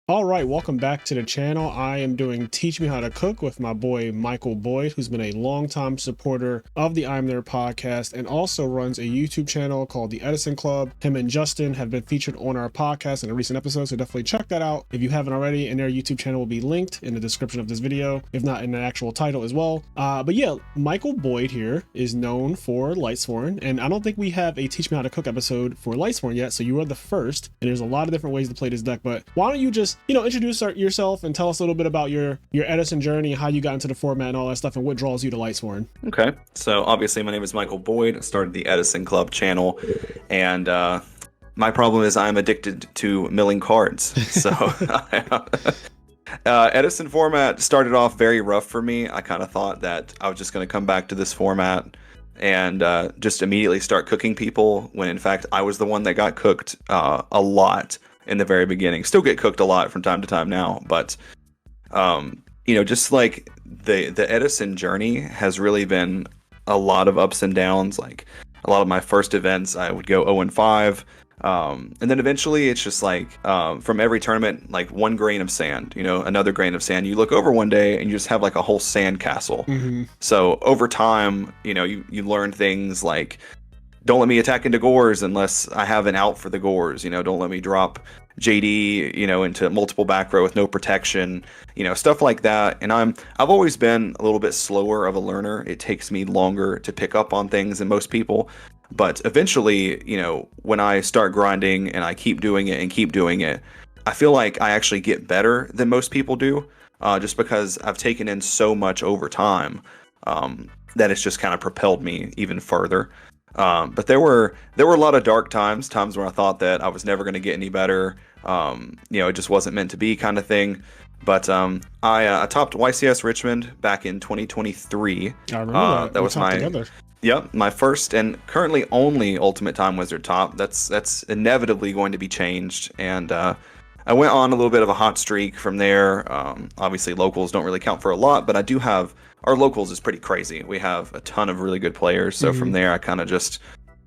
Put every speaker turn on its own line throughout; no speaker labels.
All right, welcome back to the channel. I am doing Teach Me How to Cook with my boy Michael Boyd, who's been a longtime supporter of the IMNerd podcast and also runs a YouTube channel called the Edison Club. Him and Justin have been featured on our podcast in a recent episode, so definitely check that out if you haven't already, and their YouTube channel will be linked in the description of this video, if not in the actual title as well. But yeah, Michael Boyd here is known for Lightsworn, and I don't think we have a Teach Me How to Cook episode for Lightsworn yet, so you are the first, and there's a lot of different ways to play this deck, but why don't you just introduce yourself and tell us a little bit about your Edison journey, how you got into the format and all that stuff, and what draws you to Lightsworn.
Okay, so obviously my name is Michael Boyd. I started the Edison Club channel, and my problem is I'm addicted to milling cards. So Edison format started off very rough for me. I kind of thought that I was just going to come back to this format and just immediately start cooking people, when in fact I was the one that got cooked a lot in the very beginning. Still get cooked a lot from time to time now, but just like the Edison journey has really been a lot of ups and downs. Like a lot of my first events, I would go 0-5, and then eventually it's just like from every tournament, like one grain of sand, another grain of sand. You look over one day and you just have like a whole sand castle. Mm-hmm. So over time, you learn things like, don't let me attack into gores unless I have an out for the gores. Don't let me drop JD, into multiple back row with no protection, stuff like that. And I've always been a little bit slower of a learner. It takes me longer to pick up on things than most people. But eventually, when I start grinding and I keep doing it, I feel like I actually get better than most people do, just because I've taken in so much over time that it's just kind of propelled me even further. But there were a lot of dark times where I thought that I was never going to get any better. It just wasn't meant to be, kind of thing. But I topped YCS Richmond back in 2023. I remember that was my first and currently only Ultimate Time Wizard top. That's inevitably going to be changed. And I went on a little bit of a hot streak from there. Obviously, locals don't really count for a lot, but I do have. Our locals is pretty crazy. We have a ton of really good players. So from there, I kind of just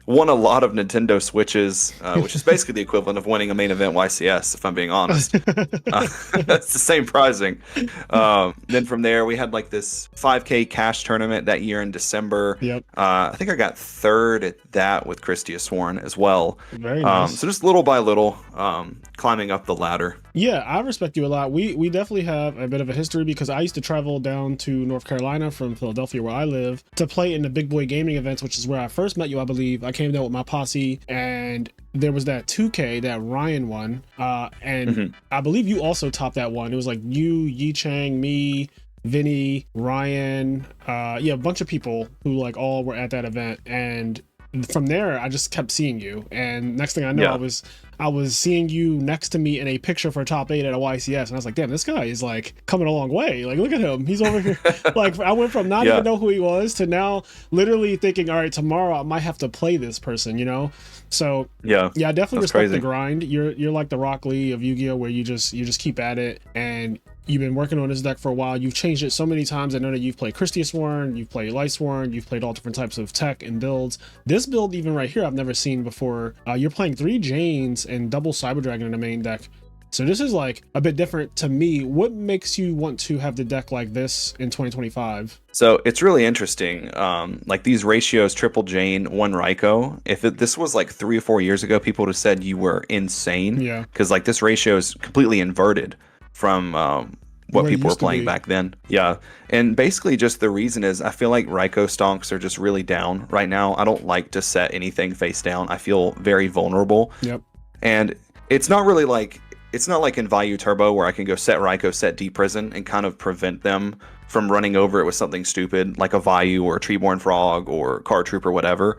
won a lot of Nintendo Switches, which is basically the equivalent of winning a main event YCS, if I'm being honest. That's the same pricing. Then from there, we had like this 5K cash tournament that year in December. Yep. I think I got third at that with Lightsworn as well. Very nice. So just little by little, climbing up the ladder.
Yeah, I respect you a lot. We definitely have a bit of a history, because I used to travel down to North Carolina from Philadelphia, where I live, to play in the big boy gaming events, which is where I first met you, I believe. I came down with my posse, and there was that 2K that Ryan won, and I believe you also topped that one. It was like you, Yi Chang, me, Vinny, Ryan, a bunch of people who like all were at that event. And from there, I just kept seeing you, and next thing I know, I was seeing you next to me in a picture for top 8 at a YCS, and I was like, damn, this guy is like coming a long way. Like, look at him, he's over here. Like, I went from not even know who he was to now literally thinking, all right, tomorrow I might have to play this person, So I definitely respect the grind. You're like the Rock Lee of Yu-Gi-Oh, where you just keep at it, and you've been working on this deck for a while. You've changed it so many times. I know that you've played Lightsworn, you've played Lightsworn, you've played all different types of tech and builds. This build, even right here, I've never seen before. You're playing 3 Janes and double Cyber Dragon in the main deck. So this is like a bit different to me. What makes you want to have the deck like this in 2025?
So it's really interesting. Like these ratios, triple Jane, 1 Raikou. If this was like 3 or 4 years ago, people would have said you were insane. Yeah. Because like this ratio is completely inverted from what people were playing back then. Yeah. And basically just the reason is I feel like Raikou stonks are just really down right now. I don't like to set anything face down. I feel very vulnerable. Yep. And it's not really like, it's not like in Vayu Turbo where I can go set Raikou, set Deep Prison, and kind of prevent them from running over it with something stupid like a Vayu or a Treeborn Frog or Card Troop or whatever.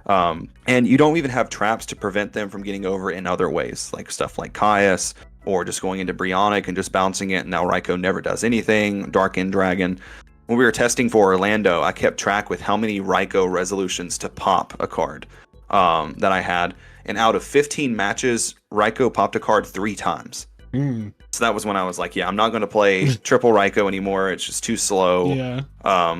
And you don't even have traps to prevent them from getting over it in other ways, like stuff like Caius, or just going into Brionic and just bouncing it, and now Raikou never does anything. Dark End Dragon. When we were testing for Orlando, I kept track with how many Raikou resolutions to pop a card that I had. And out of 15 matches, Raikou popped a card 3 times. So that was when I was like, yeah, I'm not going to play triple Raikou anymore. It's just too slow. Yeah.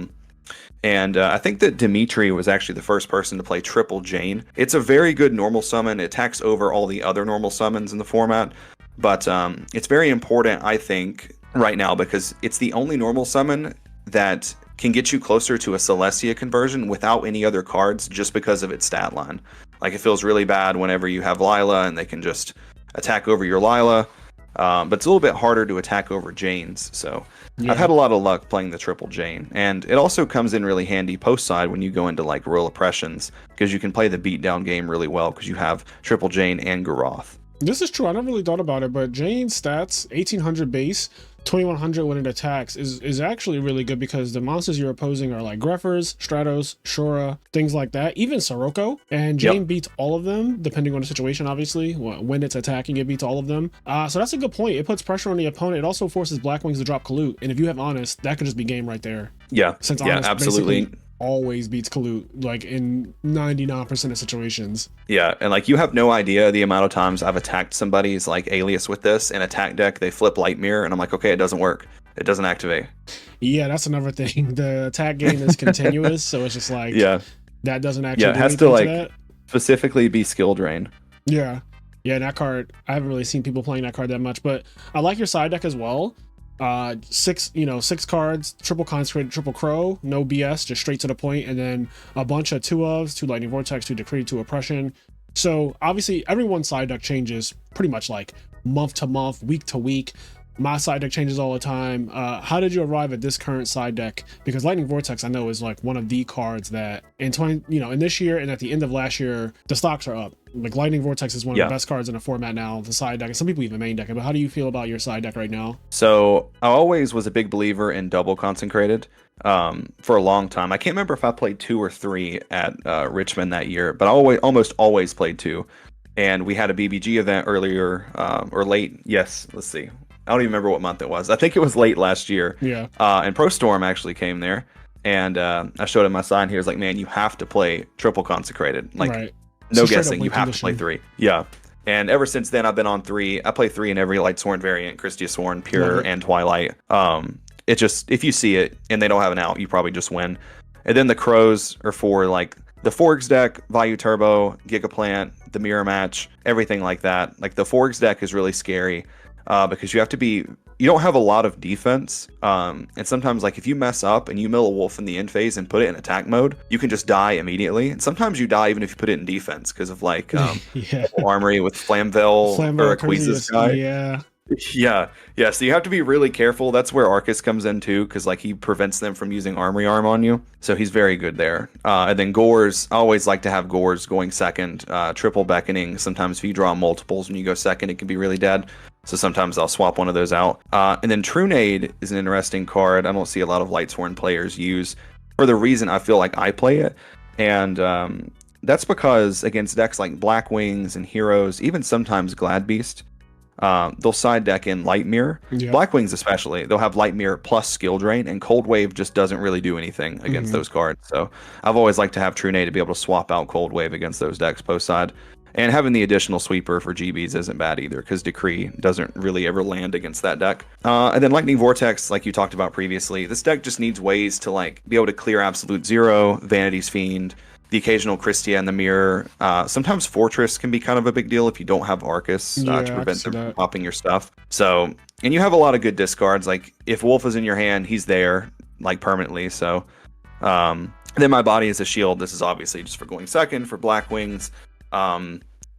And I think that Dimitri was actually the first person to play triple Jane. It's a very good normal summon. It attacks over all the other normal summons in the format. But it's very important, I think, right now because it's the only normal summon that can get you closer to a Celestia conversion without any other cards just because of its stat line. Like, it feels really bad whenever you have Lila and they can just attack over your Lila. But it's a little bit harder to attack over Janes. So I've had a lot of luck playing the triple Jane. And it also comes in really handy post side when you go into like Royal Oppressions, because you can play the beatdown game really well because you have triple Jane and Garoth.
This is true. I never really thought about it, but Jane's stats, 1800 base, 2100 when it attacks, is actually really good because the monsters you're opposing are like Greffers, Stratos, Shura, things like that, even Sirocco. And Jane beats all of them, depending on the situation, obviously. When it's attacking, it beats all of them. So that's a good point. It puts pressure on the opponent. It also forces Blackwings to drop Kalut. And if you have Honest, that could just be game right there.
Yeah,
Since Honest absolutely always beats Kalut, like in 99% of situations.
Yeah, and like you have no idea the amount of times I've attacked somebody's like alias with this in attack deck. They flip Light Mirror, and I'm like, okay, it doesn't work. It doesn't activate.
Yeah, that's another thing. The attack game is continuous, so it's just like that doesn't actually.
It has to like specifically be skill drain.
Yeah, that card. I haven't really seen people playing that card that much, but I like your side deck as well. 6 cards, triple Consecrated, triple Crow, no BS, just straight to the point, and then a bunch of 2-ofs, 2 Lightning Vortex, 2 Decree, 2 Oppression. So obviously everyone's side deck changes pretty much like month to month, week to week. My side deck changes all the time. How did you arrive at this current side deck? Because Lightning Vortex, I know, is like one of the cards that in this year and at the end of last year, the stocks are up. Like Lightning Vortex is one of the best cards in the format now, the side deck. And some people even main deck it. But how do you feel about your side deck right now?
So I always was a big believer in double consecrated for a long time. I can't remember if I played 2 or 3 at Richmond that year, but I almost always played 2. And we had a BBG event earlier or late. Yes, let's see. I don't even remember what month it was. I think it was late last year.
Yeah.
And Pro Storm actually came there. And I showed him my sign. He was like, man, you have to play triple consecrated. Like, no guessing. You have to play 3. Yeah. And ever since then, I've been on 3. I play 3 in every Lightsworn variant, Christia Sworn, Pure, and Twilight. It just, if you see it and they don't have an out, you probably just win. And then the Crows are for like the Forks deck, Vayu Turbo, Gigaplant, the Mirror Match, everything like that. Like the Forks deck is really scary. Because you don't have a lot of defense. And sometimes like if you mess up and you mill a wolf in the end phase and put it in attack mode, you can just die immediately. And sometimes you die even if you put it in defense because of like Armory with Flamvell or Aquiza's guy. Yeah. So you have to be really careful. That's where Arcus comes in too, because like he prevents them from using Armory Arm on you. So he's very good there. And then Gores, I always like to have Gores going second. Triple Beckoning. Sometimes if you draw multiples when you go second, it can be really dead. So sometimes I'll swap one of those out. And then Trunade is an interesting card. I don't see a lot of Lightsworn players use for the reason I feel like I play it. And that's because against decks like Blackwings and Heroes, even sometimes Gladbeast, they'll side deck in Light Mirror. Blackwings especially, they'll have Light Mirror plus Skill Drain, and Cold Wave just doesn't really do anything against those cards. So I've always liked to have Trunade to be able to swap out Cold Wave against those decks post side. And having the additional sweeper for GBs isn't bad either, because Decree doesn't really ever land against that deck. And then Lightning Vortex, like you talked about previously, this deck just needs ways to like be able to clear Absolute Zero, Vanity's Fiend, the occasional Christia in the Mirror. Sometimes Fortress can be kind of a big deal if you don't have Arcus to prevent them from popping your stuff. So, and you have a lot of good discards. Like if Wolf is in your hand, he's there like permanently. So, then My Body is a Shield. This is obviously just for going second for Blackwings.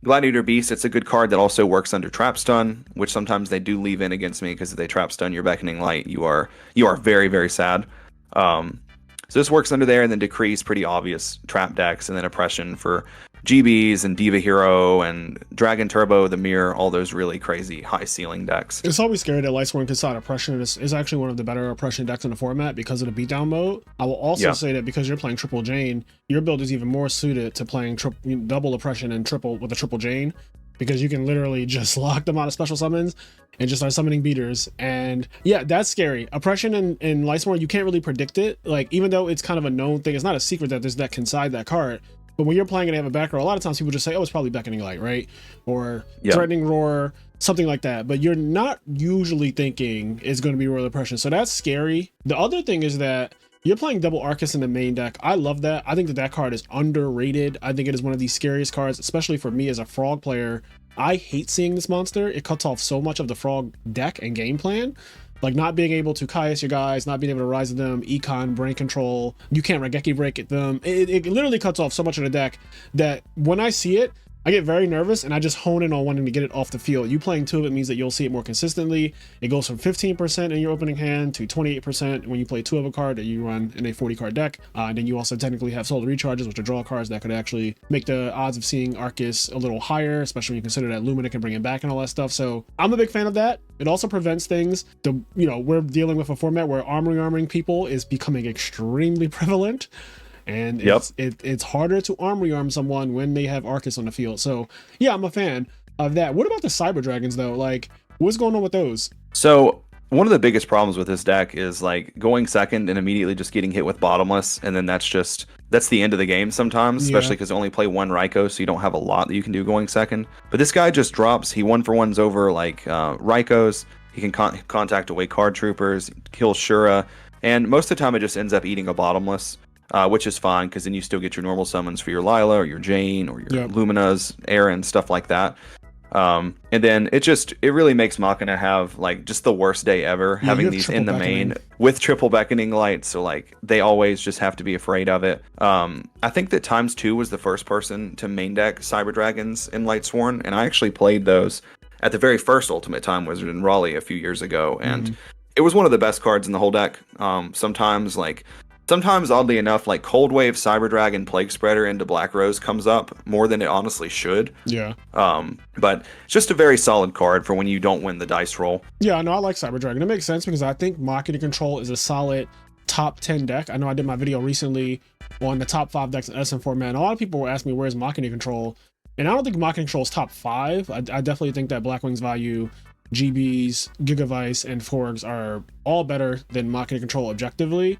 Gladiator Beast, it's a good card that also works under Trap Stun, which sometimes they do leave in against me because if they Trap Stun your Beckoning Light, you are very, very sad. So this works under there, and then Decree is pretty obvious trap decks, and then Oppression for GBs and Diva Hero and Dragon Turbo, the Mirror, all those really crazy high ceiling decks.
It's always scary that Lightsworn can side Oppression. Is actually one of the better Oppression decks in the format because of the beatdown mode. I will also say that because you're playing Triple Jane, your build is even more suited to playing double Oppression and triple with a Triple Jane, because you can literally just lock them out of special summons and just start summoning beaters. And yeah, that's scary. Oppression in Lightsworn, you can't really predict it. Like, even though it's kind of a known thing, it's not a secret that this deck can side that card. But when you're playing and they have a back row, a lot of times people just say, oh, it's probably Beckoning Light, right? Or Threatening Roar, something like that. But you're not usually thinking it's going to be Royal Oppression. So that's scary. The other thing is that you're playing double Arcus in the main deck. I love that. I think that card is underrated. I think it is one of the scariest cards, especially for me as a Frog player, I hate seeing this monster. It cuts off so much of the frog deck and game plan. Like not being able to Caius your guys, not being able to rise them, econ, brain control. You can't Raigeki break at them. It literally cuts off so much of the deck that when I see it, I get very nervous and I just hone in on wanting to get it off the field. You playing two of it means that you'll see it more consistently. It goes from 15% in your opening hand to 28% when you play two of a card that you run in a 40 card deck. And then you also technically have solar recharges, which are draw cards that could actually make the odds of seeing Arcus a little higher, especially when you consider that Lumina can bring it back and all that stuff. So I'm a big fan of that. It also prevents things. We're dealing with a format where armoring people is becoming extremely prevalent. And it's harder to arm someone when they have Arcus on the field. So yeah, I'm a fan of that. What about the Cyber Dragons though? Like, what's going on with those?
So one of the biggest problems with this deck is like going second and immediately just getting hit with bottomless, and then that's the end of the game sometimes, especially because you only play one Raikou, so you don't have a lot that you can do going second. But this guy just drops. He 1-for-1s over like Raikous. He can contact away card troopers, kill Shura, and most of the time it just ends up eating a bottomless. Which is fine, because then you still get your normal summons for your Lila or your Jane or your Luminas, Aaron, stuff like that. And then it really makes Machina have like just the worst day ever, having these in the main with triple beckoning light. So like they always just have to be afraid of it. I think that Times2 was the first person to main deck Cyber Dragons in Lightsworn, and I actually played those at the very first Ultimate Time Wizard in Raleigh a few years ago, and it was one of the best cards in the whole deck. Sometimes, oddly enough, like Cold Wave, Cyber Dragon, Plague Spreader into Black Rose comes up more than it honestly should.
Yeah.
But it's just a very solid card for when you don't win the dice roll.
Yeah, no, I like Cyber Dragon. It makes sense because I think Machina Control is a solid top 10 deck. I know I did my video recently on the top 5 decks in Edison format, and a lot of people were asking me where's Machina Control, and I don't think Machina Control is top 5. I definitely think that Blackwing's Value, GBs, Gigavice, and Forgs are all better than Machina Control objectively.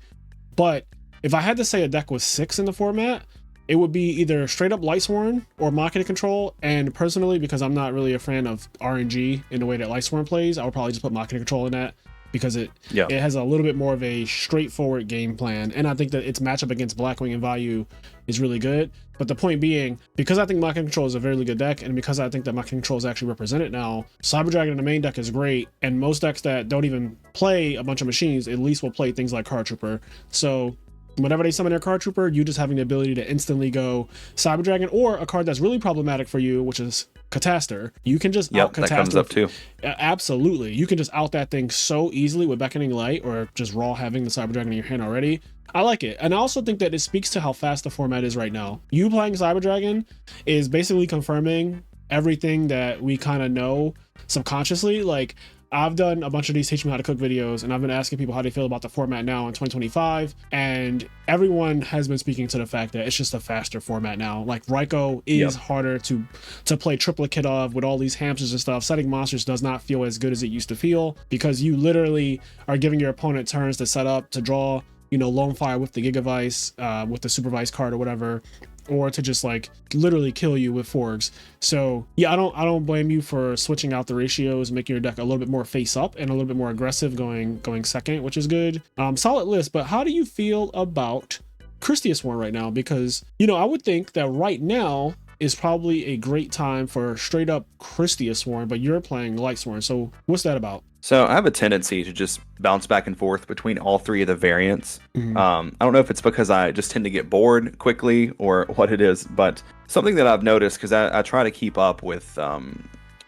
But if I had to say a deck was 6 in the format, it would be either straight up Lightsworn or Machina Control. And personally, because I'm not really a fan of RNG in the way that Lightsworn plays, I would probably just put Machina Control in that, because it has a little bit more of a straightforward game plan. And I think that its matchup against Blackwing and Value is really good. But the point being, because I think Machina Control is a very good deck, and because I think that Machina Control is actually represented now, Cyber Dragon in the main deck is great. And most decks that don't even play a bunch of machines at least will play things like Card Trooper. So whenever they summon their Card Trooper, you just having the ability to instantly go Cyber Dragon, or a card that's really problematic for you, which is Cataster. You can just out Cataster. That comes up too. Absolutely. You can just out that thing so easily with Beckoning Light, or just raw having the Cyber Dragon in your hand already. I like it. And I also think that it speaks to how fast the format is right now. You playing Cyber Dragon is basically confirming everything that we kind of know subconsciously. Like, I've done a bunch of these teach me how to cook videos, and I've been asking people how they feel about the format now in 2025, and everyone has been speaking to the fact that it's just a faster format now. Like, Raikou is harder to play triplicate of with all these hamsters and stuff. Setting monsters does not feel as good as it used to feel, because you literally are giving your opponent turns to set up, to draw, Lone Fire with the Gigavice, with the Supervise card or whatever, or to just like literally kill you with Forgs. So yeah, I don't blame you for switching out the ratios, making your deck a little bit more face up and a little bit more aggressive going second, which is good. Solid list. But how do you feel about Christiasworn right now? Because I would think that right now is probably a great time for straight up Christiasworn, but you're playing Lightsworn. So what's that about?
So I have a tendency to just bounce back and forth between all three of the variants. I don't know if it's because I just tend to get bored quickly or what it is, but something that I've noticed, because I try to keep up with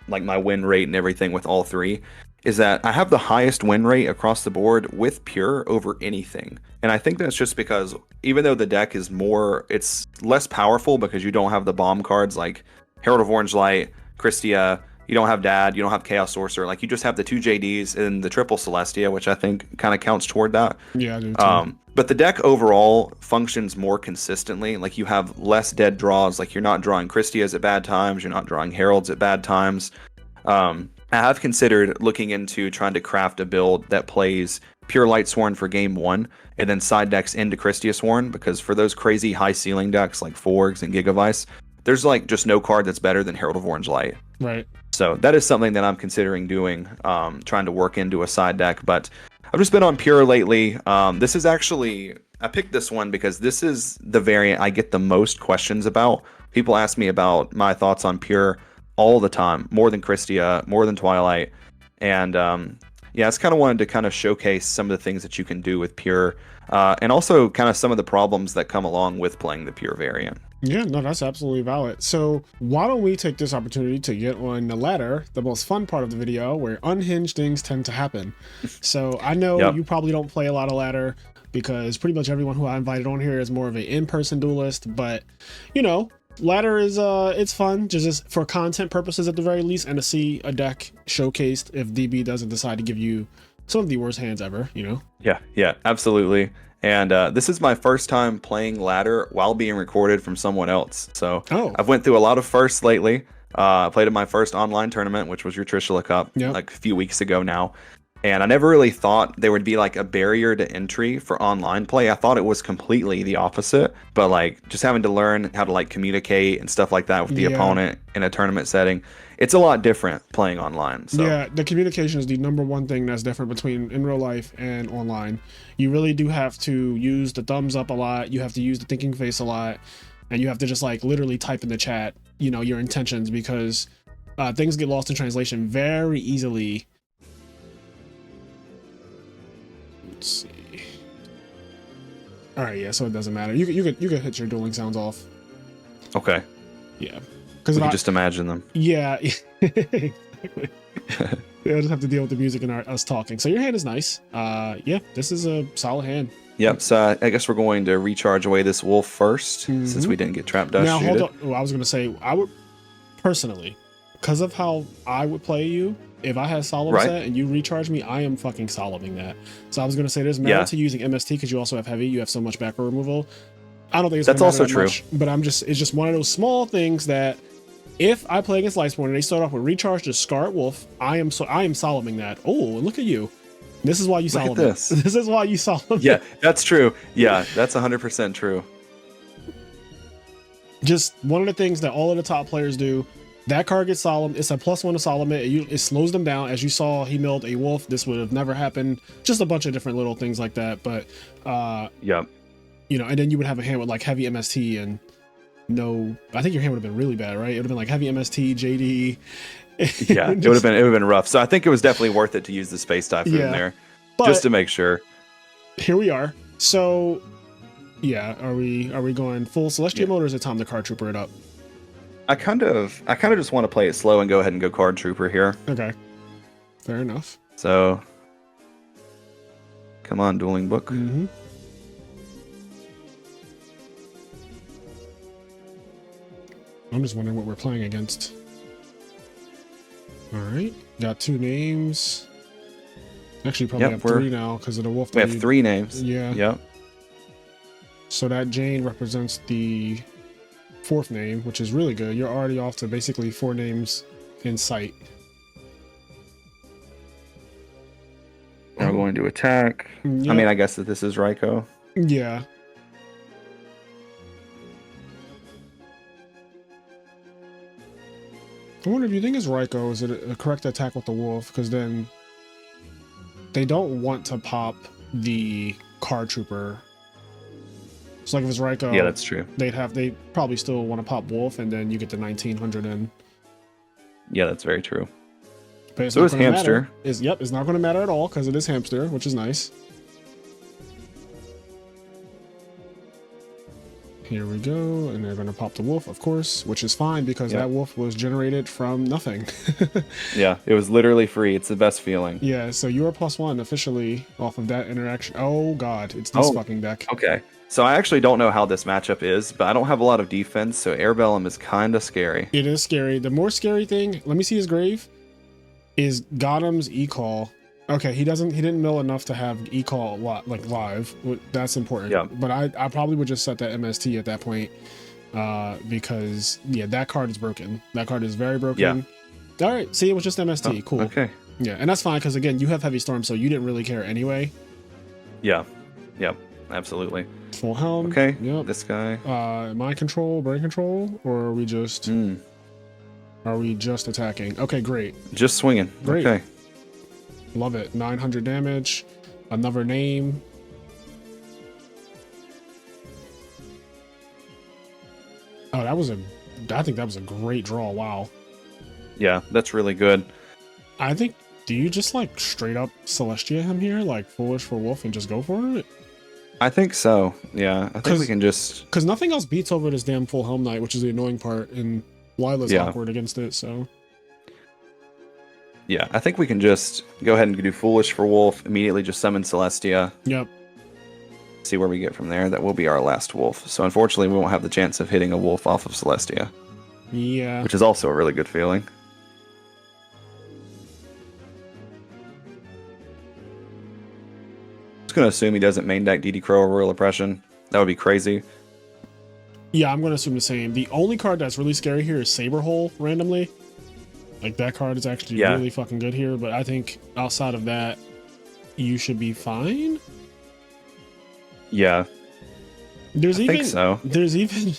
like my win rate and everything with all three, is that I have the highest win rate across the board with Pure over anything. And I think that's just because even though the deck is it's less powerful because you don't have the bomb cards like Herald of Orange Light, Christia, you don't have Dad, you don't have Chaos Sorcerer, like you just have the 2 JDs and the triple Celestia, which I think kind of counts toward that.
Yeah, I do too.
But the deck overall functions more consistently. Like you have less dead draws, like you're not drawing Christias at bad times, you're not drawing Heralds at bad times. I have considered looking into trying to craft a build that plays Pure Lightsworn for game 1 and then side decks into Christiasworn, because for those crazy high ceiling decks like Forgs and Gigavice, there's like just no card that's better than Herald of Orange Light.
Right.
So that is something that I'm considering doing, trying to work into a side deck. But I've just been on Pure lately. This is actually, I picked this one because this is the variant I get the most questions about. People ask me about my thoughts on Pure all the time, more than Christia, more than Twilight. And yeah, I just kind of wanted to kind of showcase some of the things that you can do with Pure, and also kind of some of the problems that come along with playing the Pure variant.
Yeah, no, that's absolutely valid. So why don't we take this opportunity to get on the ladder, the most fun part of the video, where unhinged things tend to happen. So I know you probably don't play a lot of ladder because pretty much everyone who I invited on here is more of an in-person duelist, but you know, ladder is it's fun just for content purposes at the very least, and to see a deck showcased if DB doesn't decide to give you some of the worst hands ever, you know?
Yeah, absolutely. And this is my first time playing ladder while being recorded from someone else. So I've went through a lot of firsts lately. I played in my first online tournament, which was your Trishula Cup, like a few weeks ago now. And I never really thought there would be like a barrier to entry for online play. I thought it was completely the opposite, but like just having to learn how to like communicate and stuff like that with the opponent in a tournament setting, it's a lot different playing online. So
yeah, the communication is the number one thing that's different between in real life and online. You really do have to use the thumbs up a lot. You have to use the thinking face a lot, and you have to just like literally type in the chat, you know, your intentions, because things get lost in translation very easily. Let's see. All right, yeah, so it doesn't matter. You could hit your dueling sounds off.
Okay.
Yeah.
We can just imagine them.
Yeah, exactly. They'll just have to deal with the music and us talking. So your hand is nice. Yeah, this is a solid hand.
Yep, so I guess we're going to recharge away this wolf first, since we didn't get trap dust.
Now, hold on. Well, I was going to say, I would, personally, because of how I would play you, if I had Solemn set and you recharge me, I am fucking Solemning that. So I was going to say, there's merit to using MST because you also have heavy, you have so much back row removal. I don't think it's
that's also true.
Much, but it's just one of those small things that if I play against Lightsworn and they start off with recharge to Scarlet Wolf, I am Solemning that. Oh, look at you. This is why you Solemn. This is why you Solemn.
Yeah, that's true. Yeah, that's 100% true.
Just one of the things that all of the top players do. That card gets Solemn. It's a +1 to Solemn it. It slows them down. As you saw, he milled a wolf. This would have never happened. Just a bunch of different little things like that. But you know, and then you would have a hand with like heavy MST and no. I think your hand would have been really bad, right? It would have been like heavy MST, JD.
Yeah, it would have been rough. So I think it was definitely worth it to use the space typhoon there, just to make sure.
Here we are. So yeah, are we going full Celestial mode, or is it time to card trooper it up?
I kind of just want to play it slow and go ahead and go card trooper here.
Okay, fair enough.
So come on, dueling book.
I'm just wondering what we're playing against. All right, got 2 names. Actually, probably have 3 now because of the wolf.
We have 3 names.
Yeah.
Yep.
So that Jane represents the 4th name, which is really good. You're already off to basically 4 names in sight.
We're going to attack. Yep. I mean, I guess that this is Raikou.
Yeah. I wonder if you think it's Raikou, is it a correct attack with the wolf? Because then they don't want to pop the card trooper. So like if it's Raikou,
yeah, that's true.
They probably still want to pop wolf, and then you get the 1900 in.
Yeah, that's very true.
But
so is hamster.
It's not going to matter at all because it is hamster, which is nice. Here we go, and they're going to pop the wolf, of course, which is fine because that wolf was generated from nothing.
Yeah, it was literally free. It's the best feeling.
Yeah, so you're +1 officially off of that interaction. Oh god, it's this fucking deck.
Okay, so I actually don't know how this matchup is, but I don't have a lot of defense, so Airbellum is kind of scary.
It is scary. The more scary thing, let me see his grave, is Gotham's E-Call. Okay, he didn't mill enough to have E-Call like live. That's important.
Yeah.
But I probably would just set that MST at that point because that card is broken. That card is very broken. Yeah. All right, see, it was just MST. Cool.
Okay.
Yeah, and that's fine because again, you have Heavy Storm, so you didn't really care anyway.
Yeah. Yep. Absolutely.
Full helm.
Okay.
Yep.
This guy.
Mind control, brain control, or are we just? Are we just attacking? Okay, great.
Just swinging.
Great.
Okay.
Love it. 900 damage. Another name. Oh, I think that was a great draw. Wow.
Yeah, that's really good.
I think, do you just like straight up Celestia him here, like Foolish for Wolf, and just go for it?
I think so. Yeah, I think we can just...
Because nothing else beats over this damn full Helm Knight, which is the annoying part, and Lila's awkward against it, so...
Yeah, I think we can just go ahead and do Foolish for Wolf, immediately just summon Celestia.
Yep.
See where we get from there. That will be our last wolf. So unfortunately, we won't have the chance of hitting a wolf off of Celestia.
Yeah.
Which is also a really good feeling. Just going to assume he doesn't main deck DD Crow or Royal Oppression. That would be crazy.
Yeah, I'm going to assume the same. The only card that's really scary here is Saberhole, randomly. Like, that card is actually really fucking good here, but I think outside of that, you should be fine.
Yeah. I think so.
There's even...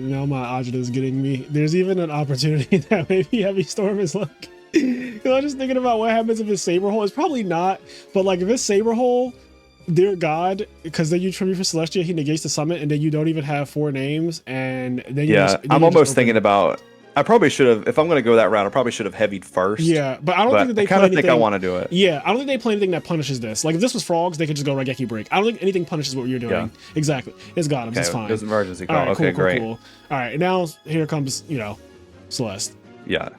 now my agita is getting me. There's even an opportunity that maybe Heavy Storm is like... I'm just thinking about what happens if it's Saberhole. It's probably not, but like if it's Saberhole, dear God, because then you tribute for Celestia, he negates the summon, and then you don't even have 4 names, and then you
I'm almost thinking about... I probably should have, if I'm going to go that route, I probably should have heavied first.
Yeah, but I don't think that they
kind of think I want to do it.
Yeah, I don't think they play anything that punishes this. Like if this was Frogs, they could just go Raigeki Break. I don't think anything punishes what you're doing. Yeah. Exactly. It's Gotham. Okay, it's fine.
There's emergency call.
Right,
okay,
cool,
great.
Cool. All right, now here comes, Celeste.
Yeah.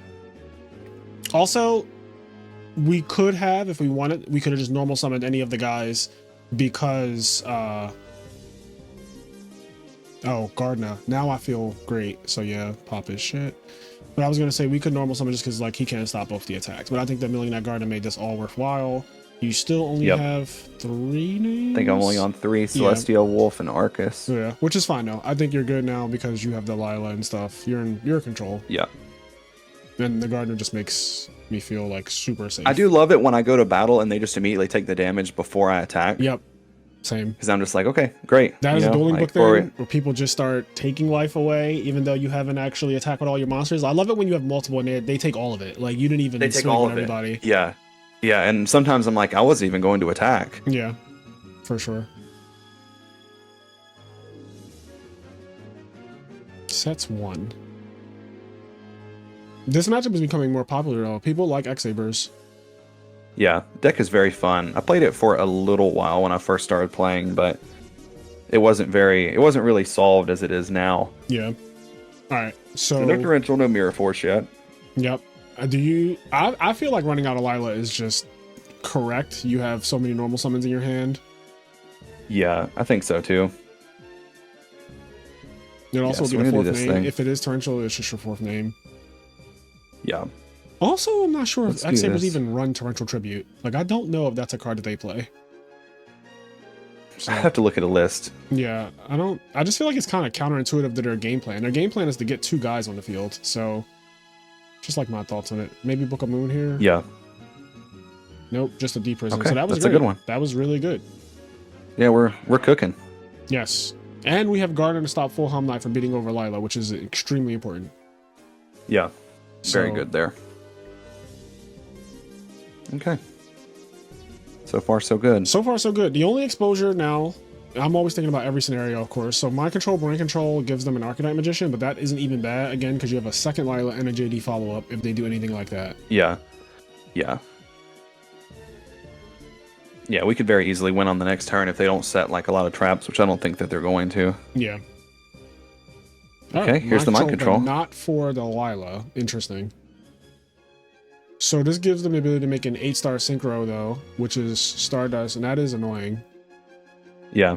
Also, we could have, if we wanted, we could have just normal summoned any of the guys because, oh, Gardner. Now I feel great. So yeah, pop his shit. But I was going to say we could normal summon just because like he can't stop both the attacks. But I think that milling that Gardner made this all worthwhile. You still only have 3 names?
I think I'm only on 3. Celestial, Wolf, and Arcus.
Yeah, which is fine though. I think you're good now because you have the Lila and stuff. You're in your control.
Yeah.
And the Gardner just makes me feel like super safe.
I do love it when I go to battle and they just immediately take the damage before I attack.
Yep. Same.
Because I'm just like, okay, great.
That is a dueling book thing where people just start taking life away, even though you haven't actually attacked with all your monsters. I love it when you have multiple and they take all of it. Like you didn't even
take all of
everybody.
It. Yeah. Yeah. And sometimes I'm like, I wasn't even going to attack.
Yeah, for sure. Sets 1. This matchup is becoming more popular though. People like X-Sabers.
Yeah, deck is very fun. I played it for a little while when I first started playing, but it wasn't really solved as it is now.
Yeah. All right. So
no torrential, no mirror force yet.
Yep. I feel like running out of Lila is just correct. You have so many normal summons in your hand.
Yeah, I think so too.
It'll also be the 4th name. If it is torrential, it's just your 4th name.
Yeah.
Also, I'm not sure if X-Sabers even run Torrential Tribute. Like, I don't know if that's a card that they play. So,
I have to look at a list.
Yeah, I just feel like it's kind of counterintuitive to their game plan. Their game plan is to get 2 guys on the field. So, just like my thoughts on it. Maybe Book of Moon here?
Yeah.
Nope, just a Deep Prison.
Okay,
so that was
a good one.
That was really good.
Yeah, we're cooking.
Yes. And we have Gardner to stop full Helm Knight from beating over Lila, which is extremely important.
Yeah. Very good there. Okay. So far, so good.
So far, so good. The only exposure now, I'm always thinking about every scenario, of course. So Mind Control, Brain Control gives them an Arcanite Magician, but that isn't even bad, again, because you have a second Lila and a JD follow-up if they do anything like that.
Yeah. Yeah. Yeah, we could very easily win on the next turn if they don't set like a lot of traps, which I don't think that they're going to.
Yeah.
Okay, here's the Mind Control.
Not for the Lila. Interesting. So this gives them the ability to make an 8-star Synchro, though, which is Stardust, and that is annoying.
Yeah,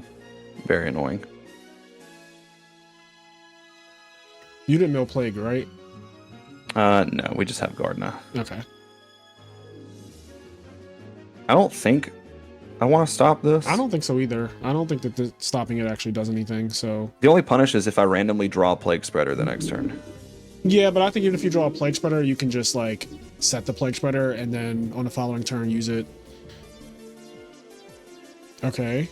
very annoying.
You didn't mill Plague, right?
No, we just have Gardner.
Okay.
I don't think I want to stop this.
I don't think so either. I don't think that stopping it actually does anything, so...
The only punish is if I randomly draw a Plague Spreader the next turn.
Yeah, but I think even if you draw a Plague Spreader, you can just, like, set the Plague Spreader and then on the following turn use it. Okay.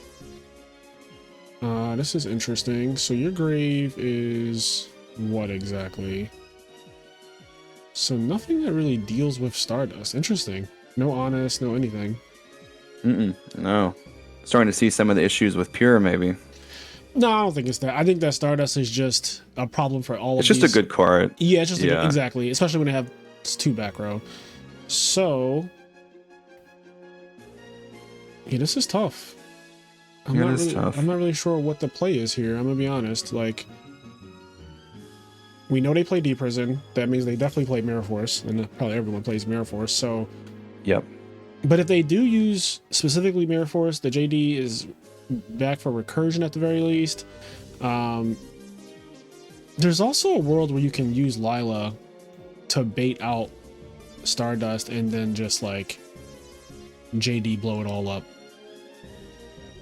This is interesting. So your grave is... what exactly? So nothing that really deals with Stardust. Interesting. No Honest, no anything.
No. Starting to see some of the issues with Pure, maybe.
No, I don't think it's that. I think that Stardust is just a problem for all of these.
It's just a good card.
Yeah, it's just exactly. Especially when they have It's 2 back row. So yeah, this is tough. I'm not really sure what the play is here. I'm gonna be honest. Like, we know they play D Prison. That means they definitely play Mirror Force, and probably everyone plays Mirror Force. So,
yep.
But if they do use specifically Mirror Force, the JD is back for recursion at the very least. There's also a world where you can use Lila to bait out Stardust and then just like JD blow it all up.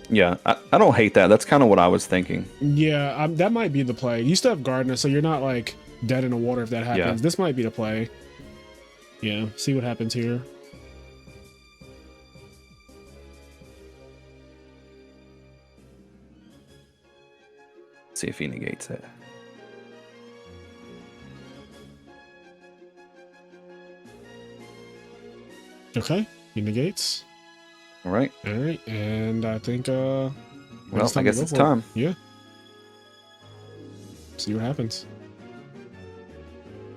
Yeah, I don't hate that. That's kind of what I was thinking.
Yeah, that might be the play. You still have Gardener, so you're not like dead in the water if that happens.
Yeah.
This might be the play. Yeah, see what happens here.
See if he negates it.
Okay, he negates.
All right,
and I think
well, I guess it's time.
Yeah. See what happens.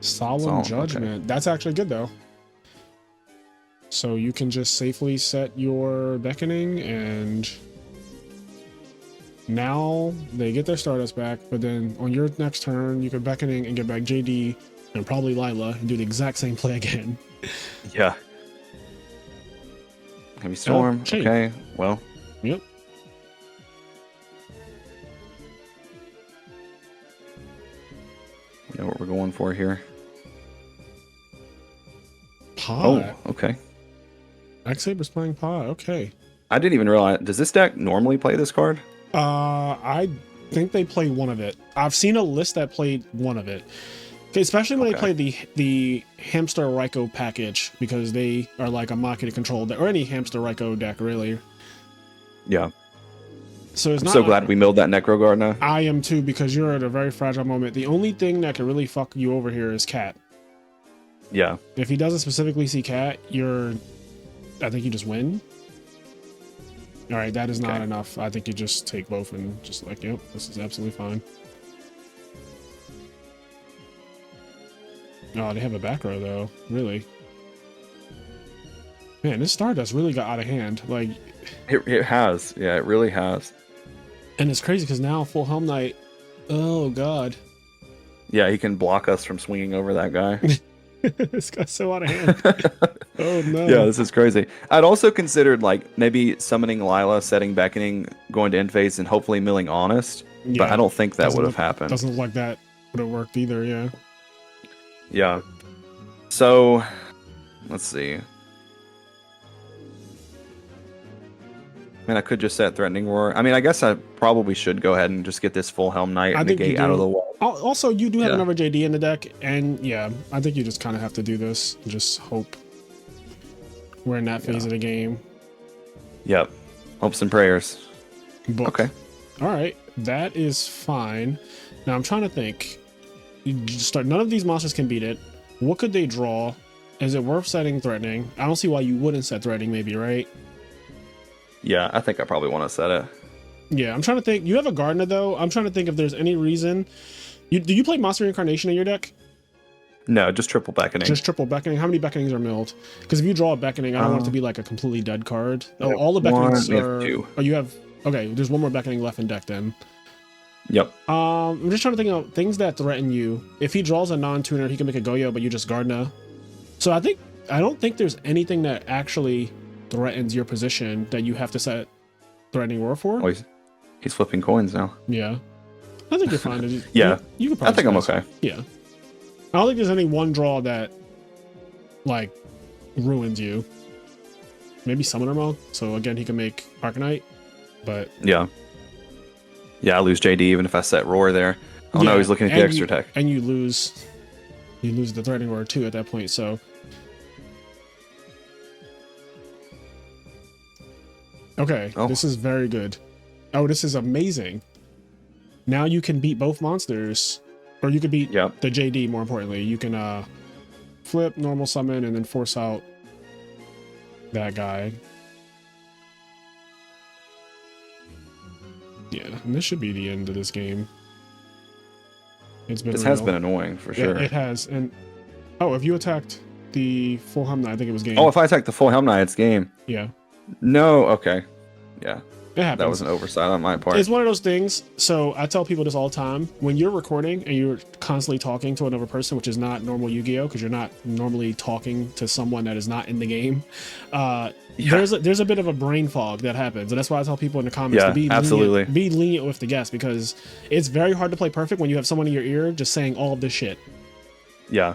Solemn Judgment. Okay. That's actually good though. So you can just safely set your beckoning, and now they get their Stardust back, but then on your next turn you can beckoning and get back JD and probably Lila and do the exact same play again.
Yeah. Heavy Storm. Okay, well.
Yep.
We know what we're going for here.
Pod.
Oh, okay.
X-Saber's playing Pod. Okay.
I didn't even realize. Does this deck normally play this card?
I think they play one of it. I've seen a list that played one of it. Especially when they play the Hamster Raikou package, because they are like a Machina control deck, or any Hamster Raikou deck, really.
Yeah.
So it's
I'm so glad we milled that Necro Guard now.
I am too, because you're at a very fragile moment. The only thing that can really fuck you over here is Cat.
Yeah.
If he doesn't specifically see Cat, I think you just win. All right, that is not enough. I think you just take both and just like, yep, this is absolutely fine. Oh, they have a back row though. Really? Man, this Stardust really got out of hand. Like,
it has. Yeah, it really has.
And it's crazy because now Full Helm Knight. Oh God.
Yeah, he can block us from swinging over that guy.
This guy's so out of hand. Oh no.
Yeah, this is crazy. I'd also considered like maybe summoning Lila, setting Beckoning, going to end phase, and hopefully milling Honest. Yeah, but I don't think that would have happened.
Doesn't look like that would have worked either. Yeah.
Yeah. So, let's see. Man, I could just set Threatening Roar. I mean, I guess I probably should go ahead and just get this Full Helm Knight and negate out of the wall.
Also, you do have another JD in the deck, and yeah, I think you just kind of have to do this. Just hope we're in that phase of the game.
Yep. Hopes and prayers.
Book.
Okay.
All right. That is fine. Now, I'm trying to think. None of these monsters can beat it. What could they draw? Is it worth setting Threatening? I don't see why you wouldn't set Threatening, maybe, right?
Yeah, I think I probably want to set it.
Yeah, I'm trying to think. You have a Gardener, though. I'm trying to think if there's any reason. Do you play Monster Reincarnation in your deck?
No, just triple Beckoning.
Just triple Beckoning. How many Beckonings are milled? Because if you draw a Beckoning, I don't want it to be like a completely dead card. Oh, all the Beckonings are...
two.
Oh, you have... Okay, there's one more Beckoning left in deck, then.
Yep.
I'm just trying to think of things that threaten you. If he draws a non-tuner, he can make a Goyo, but you just Gardener. So I don't think there's anything that actually threatens your position that you have to set Threatening Roar for.
Oh, he's flipping coins now.
Yeah. I think you're fine.
Yeah.
You could probably
I think I'm okay.
Yeah. I don't think there's any one draw that like ruins you. Maybe Summoner Mode. So again, he can make Arcanite, but
yeah. Yeah, I lose JD even if I set Roar there. Oh no, he's looking at the extra tech.
And you lose the Threatening Roar too at that point, so. Okay, This is very good. Oh, this is amazing. Now you can beat both monsters. Or you could beat the JD, more importantly. You can flip, normal summon, and then force out that guy. Yeah, and this should be the end of this game. This has
been annoying, for sure.
It has, and... Oh, if you attacked... the full Helm Knight, I think it was game.
Oh, if I attack the full Helm Knight, it's game.
Yeah.
No, okay. Yeah.
It happens.
That was an oversight on my part.
It's one of those things. So I tell people this all the time. When you're recording and you're constantly talking to another person, which is not normal Yu-Gi-Oh, because you're not normally talking to someone that is not in the game, there's a bit of a brain fog that happens. And that's why I tell people in the comments to be lenient with the guests, because it's very hard to play perfect when you have someone in your ear just saying all of this shit.
Yeah.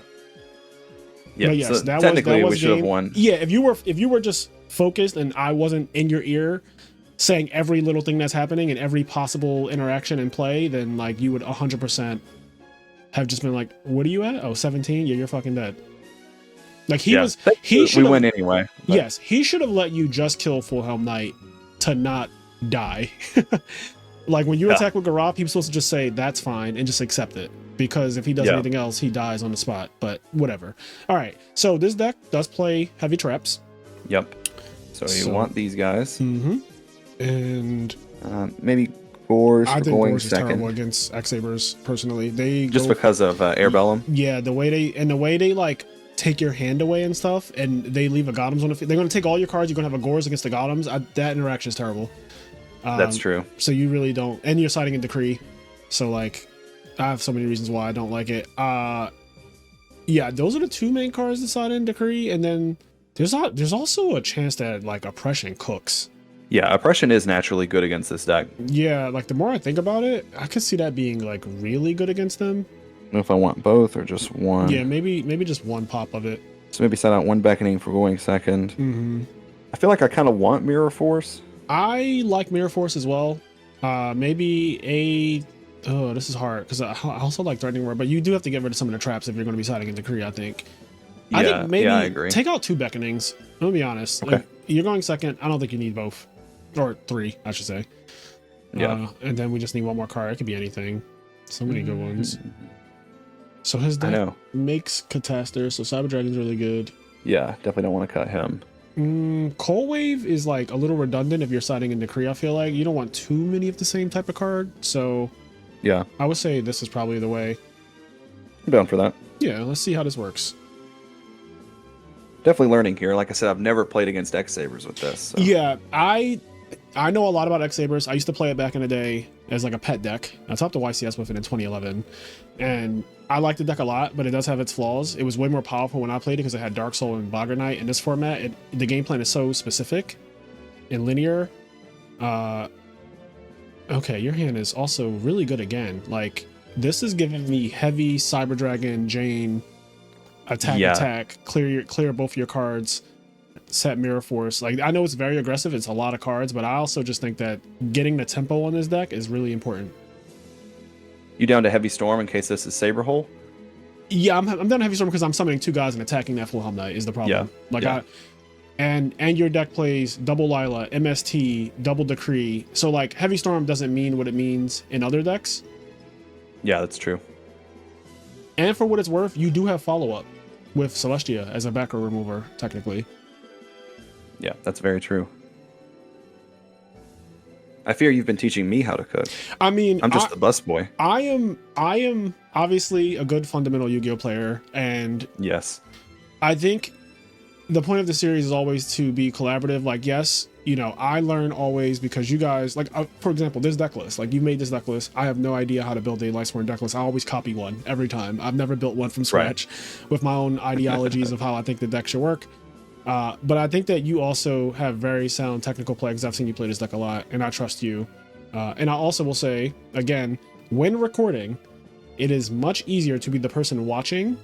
Yeah.
But yes,
so technically we should have won.
Yeah, if you were just focused and I wasn't in your ear saying every little thing that's happening and every possible interaction and play, then like you would 100% have just been like, what are you at? Oh, 17? Yeah, you're fucking dead. Like we win anyway. But. Yes, he should have let you just kill Full Helm Knight to not die. Like when you attack with Garop, he was supposed to just say that's fine and just accept it, because if he does anything else, he dies on the spot. But whatever. All right, so this deck does play heavy traps.
Yep. So you want these guys.
Mm-hmm. And
maybe Gores
I think
going
Gores
second.
Is terrible against X-Sabers personally. They
just because of Airbellum.
Yeah, the way they like take your hand away and stuff, and they leave a Golems on the field. They're going to take all your cards. You're going to have a Gores against the Golems. That interaction is terrible.
That's true.
So you really don't, and you're siding in Decree. So like, I have so many reasons why I don't like it. Yeah, those are the two main cards to side in Decree, and then there's also a chance that like Oppression cooks.
Yeah, Oppression is naturally good against this deck.
Yeah, like the more I think about it, I could see that being like really good against them.
I don't know if I want both or just one.
Yeah, maybe just one pop of it.
So maybe set out one Beckoning for going second.
Mm-hmm.
I feel like I kind of want Mirror Force.
I like Mirror Force as well. Maybe this is hard because I also like Threatening Word, but you do have to get rid of some of the traps if you're going to be siding in Decree, I think.
Yeah,
I think maybe
I agree.
Take out two Beckonings. I'm going to be honest.
Okay.
Like, you're going second. I don't think you need both. Or three, I should say.
Yeah.
And then we just need one more card. It could be anything. So many good ones. So his deck makes Cataster, so Cyber Dragon's really good.
Yeah, definitely don't want to cut him.
Cold Wave is like a little redundant if you're siding in Decree, I feel like. You don't want too many of the same type of card, so
yeah.
I would say this is probably the way.
I'm down for that.
Yeah, let's see how this works.
Definitely learning here. Like I said, I've never played against X-Sabers with this. So.
Yeah, I know a lot about X-Sabers. I used to play it back in the day as like a pet deck. I topped the YCS with it in 2011, and I like the deck a lot, but it does have its flaws. It was way more powerful when I played it because it had Dark Soul and Bogger Knight. In this format, the game plan is so specific and linear. Okay, your hand is also really good again. Like, this is giving me heavy Cyber Dragon, Jane, attack, clear both your cards, set Mirror Force. Like, I know it's very aggressive, it's a lot of cards, but I also just think that getting the tempo on this deck is really important.
You down to Heavy Storm in case this is Saber Hole?
Yeah, I'm down to Heavy Storm because I'm summoning two guys and attacking that Full Helm Knight is the problem.
Yeah.
Like, and your deck plays double Lila, MST, double Decree. So like Heavy Storm doesn't mean what it means in other decks.
Yeah, that's true.
And for what it's worth, you do have follow-up with Celestia as a backer remover, technically.
Yeah, that's very true. I fear you've been teaching me how to cook.
I mean,
I'm just the busboy.
I am obviously a good fundamental Yu-Gi-Oh player, and
yes,
I think the point of the series is always to be collaborative. Like, yes, you know, I learn always because you guys, like, for example, this deck list, like, you made this deck list. I have no idea how to build a Lightsworn deck list. I always copy one every time. I've never built one from scratch with my own ideologies of how I think the deck should work. But I think that you also have very sound technical play because I've seen you play this deck a lot, and I trust you. And I also will say, again, when recording, it is much easier to be the person watching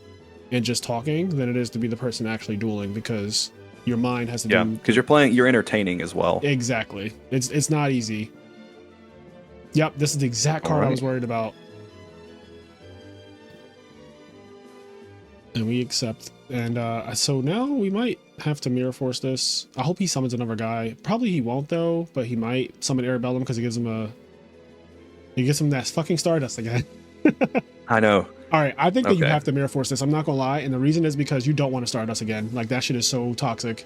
and just talking than it is to be the person actually dueling, because your mind has to do...
because you're entertaining as well.
Exactly. It's not easy. Yep, this is the exact card I was worried about. And we accept. And so now we might have to Mirror Force this. I hope he summons another guy. Probably he won't though, but he might summon Arabellum because it gives him that fucking Stardust again.
I know.
All right, I think that you have to Mirror Force this. I'm not gonna lie, and the reason is because you don't want to Stardust again. Like, that shit is so toxic.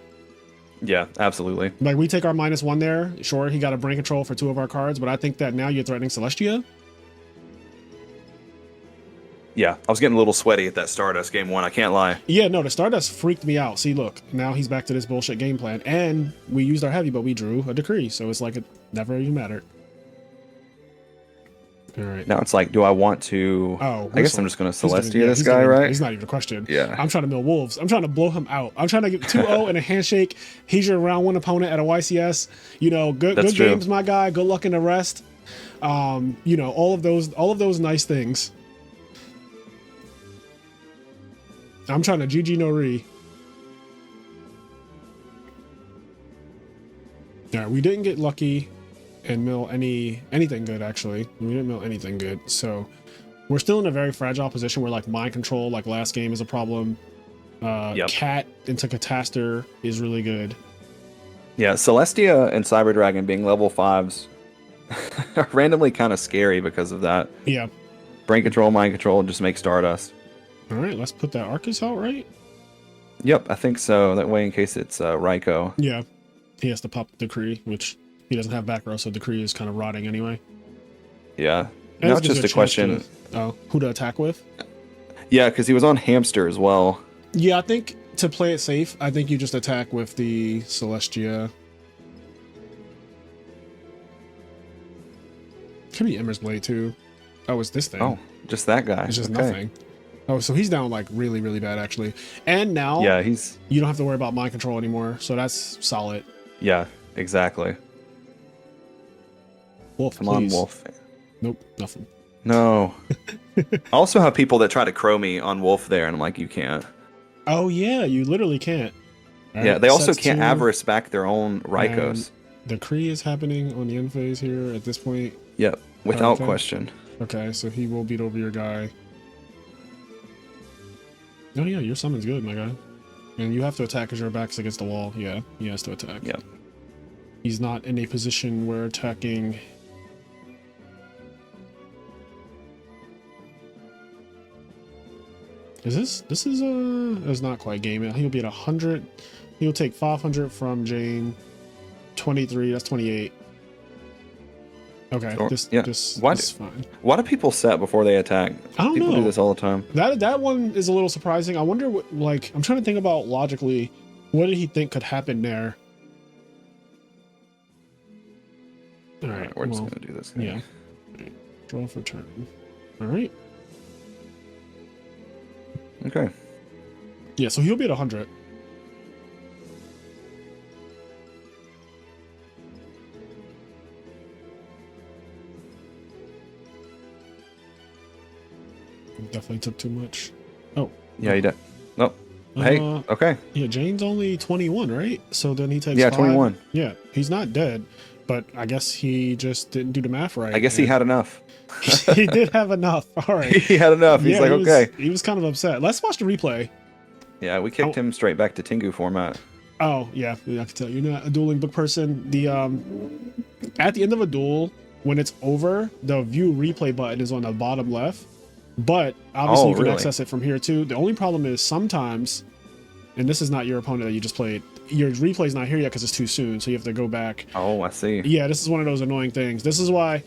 Yeah, absolutely.
Like, we take our -1 there. Sure, he got a brain control for 2 of our cards, but I think that now you're threatening Celestia.
Yeah, I was getting a little sweaty at that Stardust game 1. I can't lie.
Yeah, no, the Stardust freaked me out. See, look, now he's back to this bullshit game plan. And we used our heavy, but we drew a decree. So it's like it never even mattered. All right.
Now it's like, do I want to...
Oh,
I guess I'm just going to Celestia this guy, right?
It's not even a question.
Yeah.
I'm trying to mill wolves. I'm trying to blow him out. I'm trying to get 2-0 and a handshake. He's your round 1 opponent at a YCS. You know, good games, my guy. Good luck in the rest. You know, all of those nice things. I'm trying to GG no re. Yeah, we didn't get lucky and mill anything good, actually. We didn't mill anything good. So we're still in a very fragile position where like mind control, like last game, is a problem. Cat into Cataster is really good.
Yeah, Celestia and Cyber Dragon being level 5s are randomly kind of scary because of that.
Yeah.
Brain control, mind control, just make Stardust.
All right, let's put that Arcus out, right?
Yep, I think so. That way, in case it's Raikou.
Yeah. He has to pop Decree, which he doesn't have back row, so Decree is kind of rotting anyway.
Yeah. Now it's just a question.
Who to attack with?
Yeah, because he was on Hamster as well.
Yeah, I think to play it safe, I think you just attack with the Celestia. Could be Ember's Blade too. Oh, it's this thing.
Oh, just that guy.
It's just nothing. Oh, so he's down like really, really bad actually. And now you don't have to worry about mind control anymore, so that's solid.
Yeah, exactly.
Wolf,
come on, Wolf.
Nope, nothing.
No. I also have people that try to crow me on Wolf there, and I'm like, you can't.
Oh yeah, you literally can't.
All right, they also can't avarice back their own Raikous.
Decree is happening on the end phase here at this point.
Yep, without question.
Okay, so he will beat over your guy. Oh yeah, your summon's good, my guy. And you have to attack because your back's against the wall. Yeah, he has to attack.
Yep.
He's not in a position where attacking... This is not quite game. He'll be at 100. He'll take 500 from Jane. 23, that's 28. Okay,
sure.
this is fine.
Why do people set before they attack?
I don't know.
People do this all the time.
That one is a little surprising. I wonder what, like, I'm trying to think about logically, what did he think could happen there? All right,
we're just gonna do this guy.
Yeah. Right. Draw for turn. All right.
Okay.
Yeah, so he'll be at 100. Definitely took too much. Oh.
Yeah, he did. Oh. Hey, okay.
Yeah, Jane's only 21, right? So then he takes
5. 21.
Yeah, he's not dead, but I guess he just didn't do the math right.
I guess he had enough.
He did have enough. All right.
He had enough. He's like, okay.
He was kind of upset. Let's watch the replay.
Yeah, we kicked him straight back to Tengu format.
Oh, yeah. I can tell you're not a dueling book person. The at the end of a duel, when it's over, the view replay button is on the bottom left. But obviously you can access it from here too. The only problem is sometimes, and this is not your opponent that you just played, your replay's not here yet because it's too soon, so you have to go back.
Oh, I see.
Yeah, this is one of those annoying things. This is why.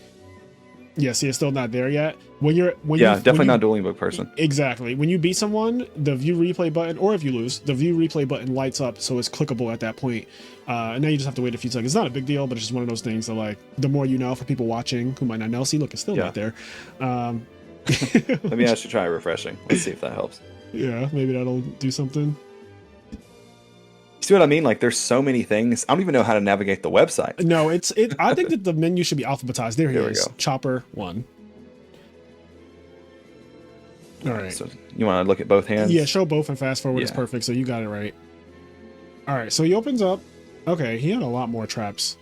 Yeah, see, it's still not there yet.
Definitely not a dueling book person.
Exactly. When you beat someone, the view replay button, or if you lose, the view replay button lights up, so it's clickable at that point. And now you just have to wait a few seconds. It's not a big deal, but it's just one of those things that, like, the more you know for people watching who might not know. See, look, it's still not there.
Let me actually try refreshing. Let's see if that helps.
Yeah, maybe that'll do something.
See what I mean? Like, there's so many things. I don't even know how to navigate the website.
No, I think that the menu should be alphabetized. There he is. Chopper 1. All right.
So you want to look at both hands?
Yeah, show both and fast forward is perfect. So you got it right. All right. So he opens up. Okay, he had a lot more traps.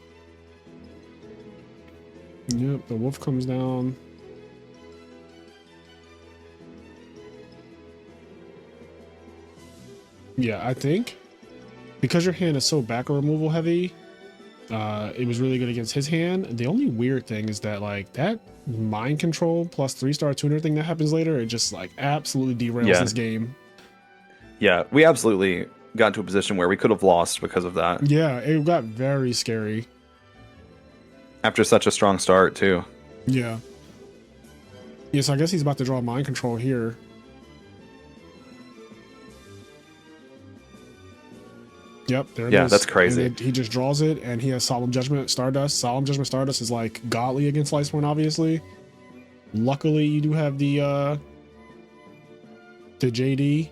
Yep, the wolf comes down. Yeah, I think because your hand is so back removal heavy, it was really good against his hand. The only weird thing is that, like, that mind control plus 3-star tuner thing that happens later, it just, like, absolutely derails this game.
Yeah, we absolutely got into a position where we could have lost because of that.
Yeah, it got very scary.
After such a strong start, too.
Yeah. Yes, I guess he's about to draw mind control here. Yep, there it is.
Yeah, that's crazy.
And he just draws it, and he has Solemn Judgment Stardust. Solemn Judgment Stardust is like godly against Lightsworn, obviously. Luckily, you do have the JD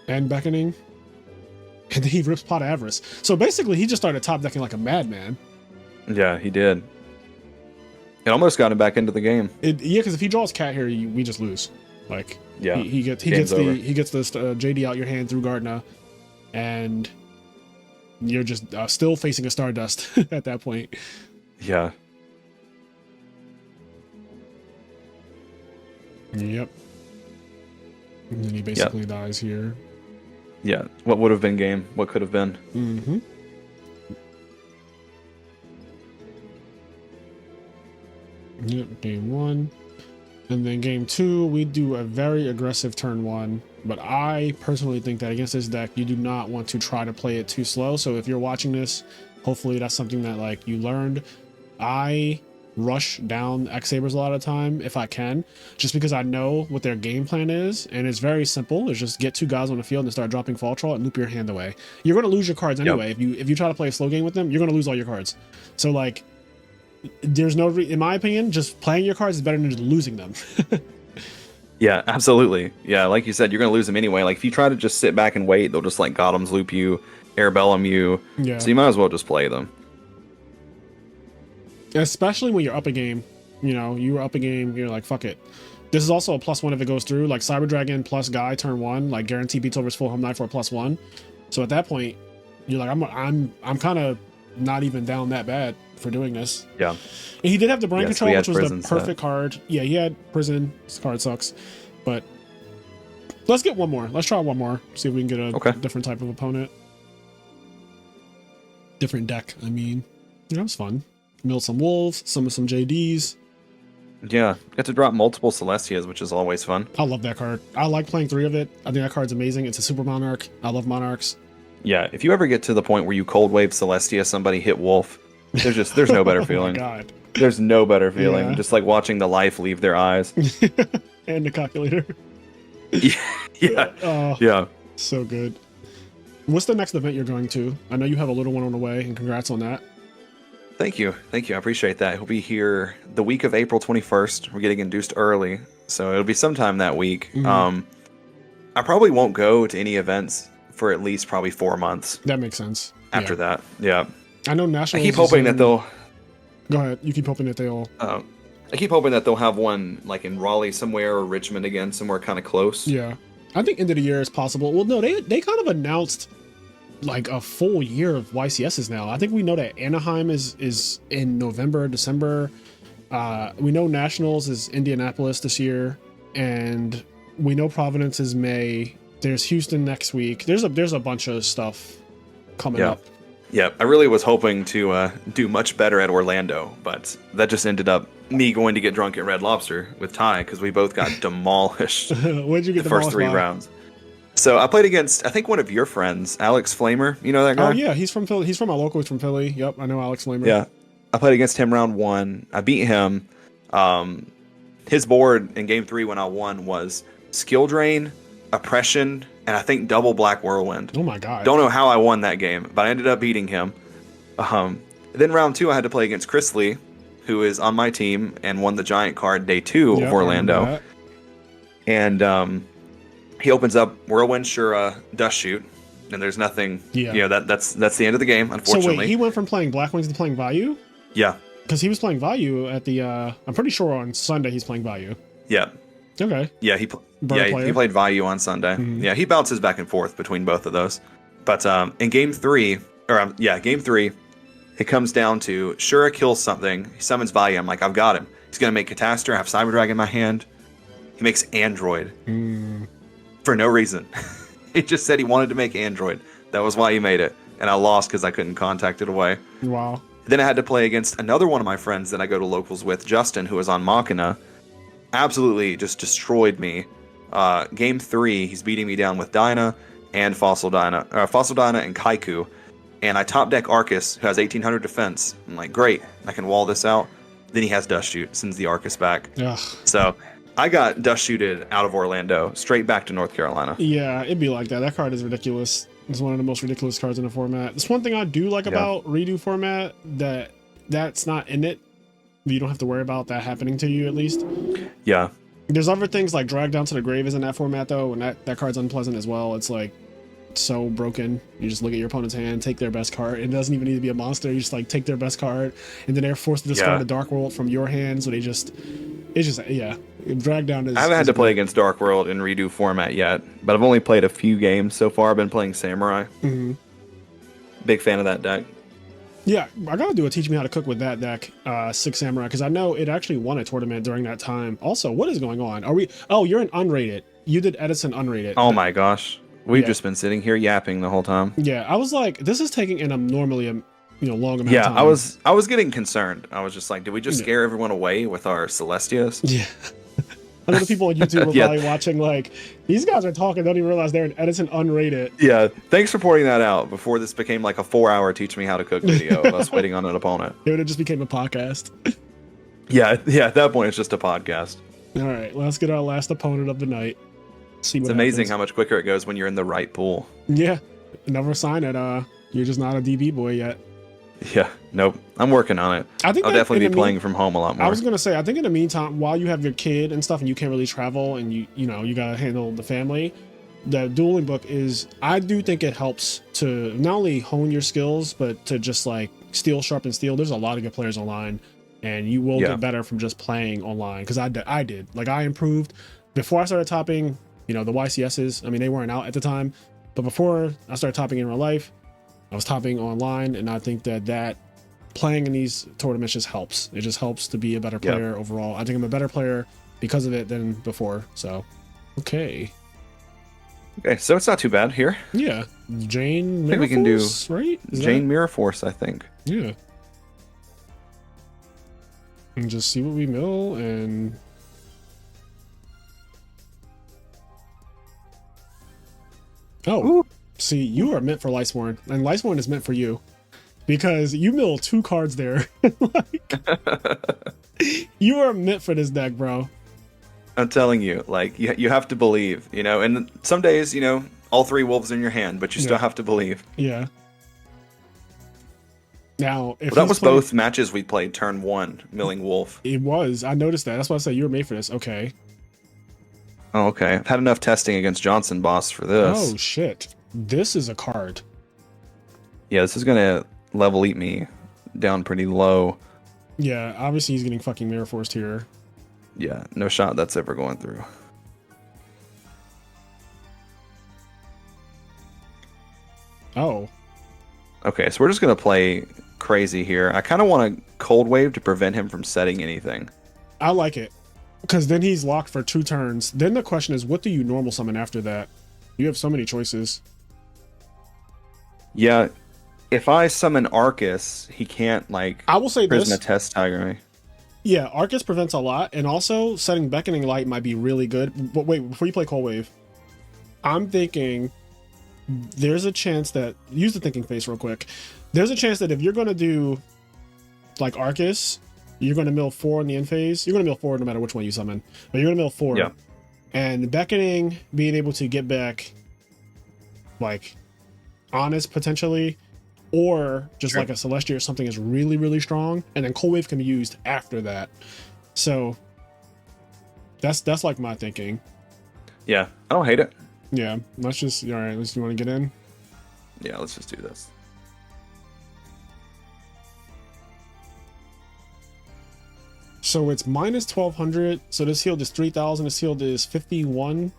and Beckoning. And then he rips Pot of Avarice. So basically, he just started top decking like a madman.
Yeah, he did. It almost got him back into the game.
Yeah, because if he draws Cat here, we just lose. Like,
yeah,
he gets this JD out your hand through Gardner, and you're just still facing a Stardust at that point.
Yeah.
Yep. And then he basically dies here.
Yeah. What would have been game? What could have been?
Mm-hmm. Yep, game 1. And then game 2, we do a very aggressive turn 1. But I personally think that against this deck, you do not want to try to play it too slow. So if you're watching this, hopefully that's something that like you learned. I rush down X-Sabers a lot of the time if I can, just because I know what their game plan is, and it's very simple. It's just get 2 guys on the field and start dropping Fall Troll and loop your hand away. You're going to lose your cards anyway. If you try to play a slow game with them, you're going to lose all your cards. So like, there's no in my opinion, just playing your cards is better than just losing them.
Yeah, absolutely. Yeah, like you said, you're going to lose them anyway. Like if you try to just sit back and wait, they'll just like Gothams loop you, Arabellum you.
Yeah.
So you might as well just play them.
Especially when you're up a game. You know, you're up a game, you're like, fuck it. This is also a +1 if it goes through. Like Cyber Dragon plus Guy turn 1, like guarantee beats over his full home knight for a +1. So at that point, you're like, I'm kind of not even down that bad for doing this.
Yeah.
And he did have the brain control, which was the perfect
set.
card. Yeah, he had prison. This card sucks. But let's get one more. Let's try one more. See if we can get a different type of opponent. Different deck, I mean. Yeah, that was fun. Milled some wolves, some JDs.
Yeah, got to drop multiple Celestias, which is always fun.
I love that card. I like playing 3 of it. I think that card's amazing. It's a super monarch. I love monarchs.
Yeah, if you ever get to the point where you cold wave Celestia, somebody hit wolf, there's no better feeling.
Oh my God.
There's no better feeling.
Yeah.
Just like watching the life leave their eyes.
And the calculator.
Yeah.
So good. What's the next event you're going to? I know you have a little one on the way, and congrats on that.
Thank you. I appreciate that. He'll be here the week of April 21st. We're getting induced early, so it'll be sometime that week.
Mm-hmm.
I probably won't go to any events for at least probably 4 months.
That makes sense.
After that, yeah.
I know Nationals.
I keep hoping that they'll.
Go ahead. You keep hoping that they'll.
I keep hoping that they'll have one like in Raleigh somewhere or Richmond again, somewhere kind of close.
Yeah, I think end of the year is possible. Well, no, they kind of announced like a full year of YCSs now. I think we know that Anaheim is in November, December. We know Nationals is Indianapolis this year, and we know Providence is May. There's Houston next week. There's a bunch of stuff coming up.
Yeah, I really was hoping to do much better at Orlando, but that just ended up me going to get drunk at Red Lobster with Ty because we both got demolished.
Where'd you get
the first 3 rounds? So I played against, I think, one of your friends, Alex Flamer. You know that guy?
Oh yeah, he's from Philly. He's from my local. He's from Philly. Yep, I know Alex Flamer.
Yeah, I played against him round 1. I beat him. His board in game 3 when I won was Skill Drain, Oppression, and I think double Black Whirlwind.
Oh my God.
Don't know how I won that game, but I ended up beating him. Then round 2, I had to play against Chris Lee, who is on my team and won the Giant card day 2 of Orlando. And he opens up Whirlwind Shura, Dust Shoot, and there's nothing. Yeah. You know, that's the end of the game, unfortunately.
So wait, he went from playing Black Wings to playing Vayu?
Yeah.
Because he was playing Vayu at the, I'm pretty sure on Sunday he's playing Vayu.
Yeah.
Okay.
Yeah, he played Vayu on Sunday. Mm-hmm. Yeah, he bounces back and forth between both of those. But in game 3, it comes down to Shura kills something. He summons Vayu. I'm like, I've got him. He's going to make Catastor. I have Cyber Dragon in my hand. He makes Android. For no reason. He just said he wanted to make Android. That was why he made it. And I lost because I couldn't contact it away.
Wow.
Then I had to play against another one of my friends that I go to locals with, Justin, who was on Machina. Absolutely just destroyed me. Game 3, he's beating me down with Dinah and Fossil Dinah and Kaiku. And I top deck Arcus, who has 1800 defense. I'm like, great, I can wall this out. Then he has Dust Shoot, sends the Arcus back.
Ugh.
So I got Dust Shooted out of Orlando, straight back to North Carolina.
Yeah, it'd be like that. That card is ridiculous. It's one of the most ridiculous cards in the format. It's one thing I do like about redo format, that's not in it. You don't have to worry about that happening to you, at least.
Yeah.
There's other things like Drag Down to the Grave is in that format, though, and that card's unpleasant as well. It's like so broken. You just look at your opponent's hand, take their best card. It doesn't even need to be a monster. You just like take their best card, and then they're forced to discard the Dark World from your hand. So it's just Drag Down is.
I haven't had to play against Dark World in redo format yet, but I've only played a few games so far. I've been playing Samurai.
Mm-hmm.
Big fan of that deck.
Yeah, I gotta do a teach me how to cook with that deck, 6 Samurai, because I know it actually won a tournament during that time. Also, what is going on? Are we? Oh, you're an unrated. You did Edison unrated.
Oh my gosh, we've just been sitting here yapping the whole time.
Yeah, I was like, this is taking an abnormally long amount of time.
Yeah, I was getting concerned. I was just like, did we just scare everyone away with our Celestias?
Yeah. I know the people on YouTube were probably watching like, these guys are talking, don't even realize they're in Edison unrated.
Yeah, thanks for pointing that out before this became like a 4-hour teach me how to cook video of us waiting on an opponent.
It would have just became a podcast.
Yeah, at that point it's just a podcast.
All right, let's get our last opponent of the night. See what
It's amazing
happens.
how much quicker it goes when you're in the right pool.
Yeah, never sign it. You're just not a DB boy yet.
Yeah, nope. I'm working on it.
I think
I'll definitely be playing from home a lot more.
I was gonna say, I think in the meantime, while you have your kid and stuff, and you can't really travel, and you gotta handle the family, the dueling book I do think it helps to not only hone your skills, but to just like steel, sharpen steel. There's a lot of good players online, and you will get better from just playing online. Because I did. Like I improved before I started topping. The YCSs. I mean, they weren't out at the time, but before I started topping in real life, I was topping online, and I think that playing in these tournaments just helps. It just helps to be a better player overall. I think I'm a better player because of it than before. So, okay,
so it's not too bad here.
Yeah, Jane.
I think we can do
right.
Jane Mirror Force. I think.
Yeah, and just see what we mill and. Oh. Ooh. See, you are meant for Lightsworn, and Lightsworn is meant for you because you mill 2 cards there. You are meant for this deck, bro.
I'm telling you, like you have to believe, and some days, all 3 wolves in your hand, but you still have to believe.
Yeah. Now, if
that was both matches we played turn 1, milling wolf.
It was. I noticed that. That's why I said you were made for this. Okay.
Oh, okay. I've had enough testing against Johnson Boss for this.
Oh, shit. This is a card.
Yeah, this is gonna level eat me down pretty low.
Yeah, obviously he's getting fucking mirror forced here.
Yeah, no shot that's ever going through.
Oh.
Okay, so we're just gonna play crazy here. I kind of want a cold wave to prevent him from setting anything.
I like it. Because then he's locked for 2 turns. Then the question is, what do you normal summon after that? You have so many choices.
Yeah, if I summon Arcus, he can't I
will say
Prisma
this.
Test Tiger me.
Yeah, Arcus prevents a lot, and also setting Beckoning Light might be really good. But wait, before you play Cold Wave, I'm thinking there's a chance that use the thinking face real quick. There's a chance that if you're gonna do like Arcus, you're gonna mill 4 in the end phase. You're gonna mill 4 no matter which one you summon, but you're gonna mill 4.
Yeah.
And Beckoning, being able to get back like Honest potentially, or just like a Celestia or something is really, really strong, and then Cold Wave can be used after that. So that's like my thinking.
Yeah, I don't hate it.
Yeah, let's just all right. Let's. You want to get in?
Yeah, let's just do this.
So it's minus 1200. So this healed is 3000. This healed is 51.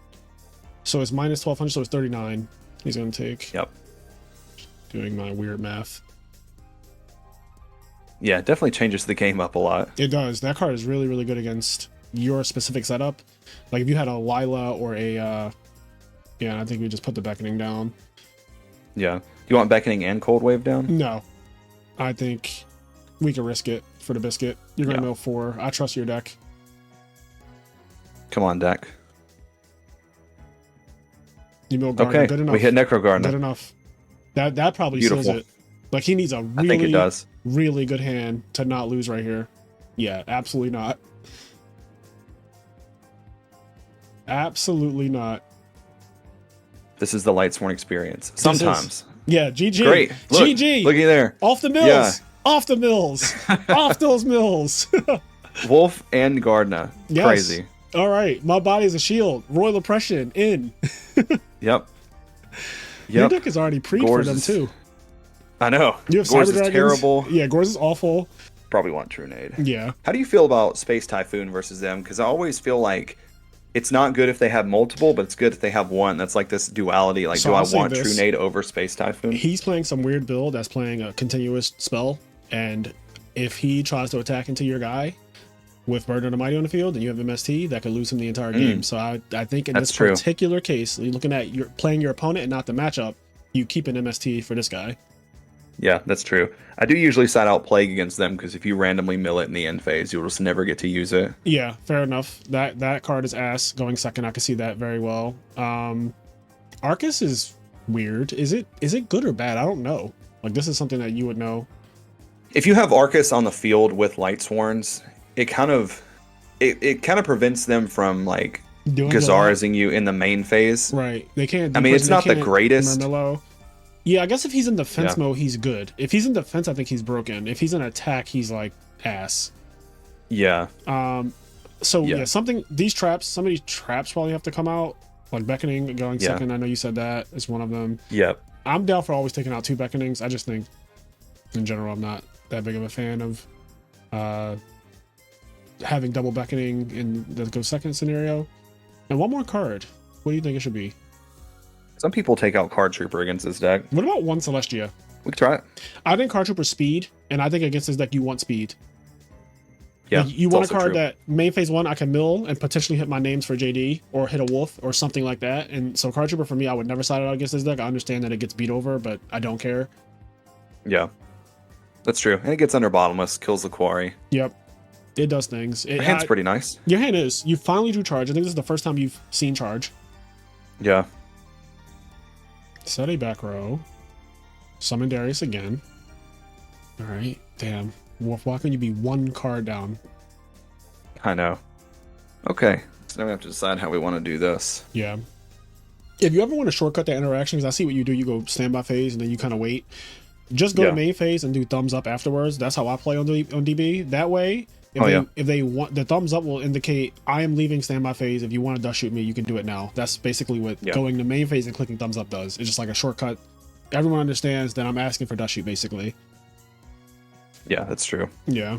So it's minus 1200. So it's 39. He's gonna take.
Yep.
Doing my weird math.
Yeah, it definitely changes the game up a lot.
It does. That card is really, really good against your specific setup. Like if you had a Lila or a, yeah, I think we just put the Beckoning down.
Yeah. Do you want Beckoning and Cold Wave down?
No, I think we can risk it for the biscuit. You're gonna mill 4. I trust your deck.
Come on, deck.
You mill Garden.
Okay,
Good enough.
we hit Necro Garden.
Good enough. That probably
Beautiful.
seals it. Like he needs a
I think it does.
really good hand to not lose right here. Yeah, absolutely not. Absolutely not.
This is the Lightsworn experience. Sometimes.
Yeah, GG.
Great. Look,
GG.
looky there.
Off the mills.
Yeah.
Off the mills. Off those mills.
Wolf and Gardner.
Yes.
Crazy.
All right. My body is a shield. Royal oppression in.
Yep.
Your deck is already pre for them too.
I know.
You have
Gorz
Cyber
is
Dragons.
terrible.
Yeah, Gorz is awful.
Probably want True Nade.
Yeah.
How do you feel about Space Typhoon versus them? Because I always feel like it's not good if they have multiple, but it's good if they have one. That's like this duality. Like,
So
do I
I'll say
want
this.
True Nade over Space Typhoon?
He's playing some weird build that's playing a continuous spell, and if he tries to attack into your guy with Burden of the Mighty on the field and you have MST, that could lose him the entire game. So I think in
That's
this
true.
particular case, you're looking at playing your opponent and not the matchup, you keep an MST for this guy.
Yeah, that's true. I do usually side out Plague against them because if you randomly mill it in the end phase, you'll just never get to use it.
Yeah, fair enough. That card is ass going second. I can see that very well. Arcus is weird. Is it good or bad? I don't know. Like, this is something that you would know.
If you have Arcus on the field with Lightsworns, it kind of prevents them from like
Doing
Gazarizing you in the main phase.
Right. They can't.
I mean, it's not the
can't
greatest.
Murmillo. Yeah, I guess if he's in defense mode, he's good. If he's in defense, I think he's broken. If he's in attack, he's like ass.
Yeah.
So yeah, some of these traps probably have to come out. Like Beckoning going second. I know you said that is one of them.
Yep.
I'm down for always taking out 2 Beckonings. I just think, in general, I'm not that big of a fan of having double Beckoning in the go second scenario. And one more card. What do you think it should be?
Some people take out Card Trooper against this deck.
What about one Celestia?
We could try it.
I think Card Trooper speed, and I think against this deck you want speed.
Yeah,
Like, you want a card that main phase 1 I can mill and potentially hit my names for JD or hit a wolf or something like that. And so Card Trooper for me, I would never side out against this deck. I understand that it gets beat over, but I don't care.
Yeah, that's true. And it gets under bottomless, kills the quarry.
Yep, it does things.
Your hand's pretty nice.
Your hand is. You finally drew charge. I think this is the first time you've seen charge.
Yeah.
Set a back row. Summon Darius again. All right. Damn. Wolf, why can you be 1 card down?
I know. Okay. So now we have to decide how we want to do this.
Yeah. If you ever want to shortcut that interaction, because I see what you do, you go standby phase and then you kind of wait. Just go to main phase and do thumbs up afterwards. That's how I play on DB. That way, if they want, the thumbs up will indicate I am leaving standby phase. If you want to dust shoot me, you can do it now. That's basically what going to main phase and clicking thumbs up does. It's just like a shortcut. Everyone understands that I'm asking for dust shoot basically.
Yeah, that's true.
Yeah.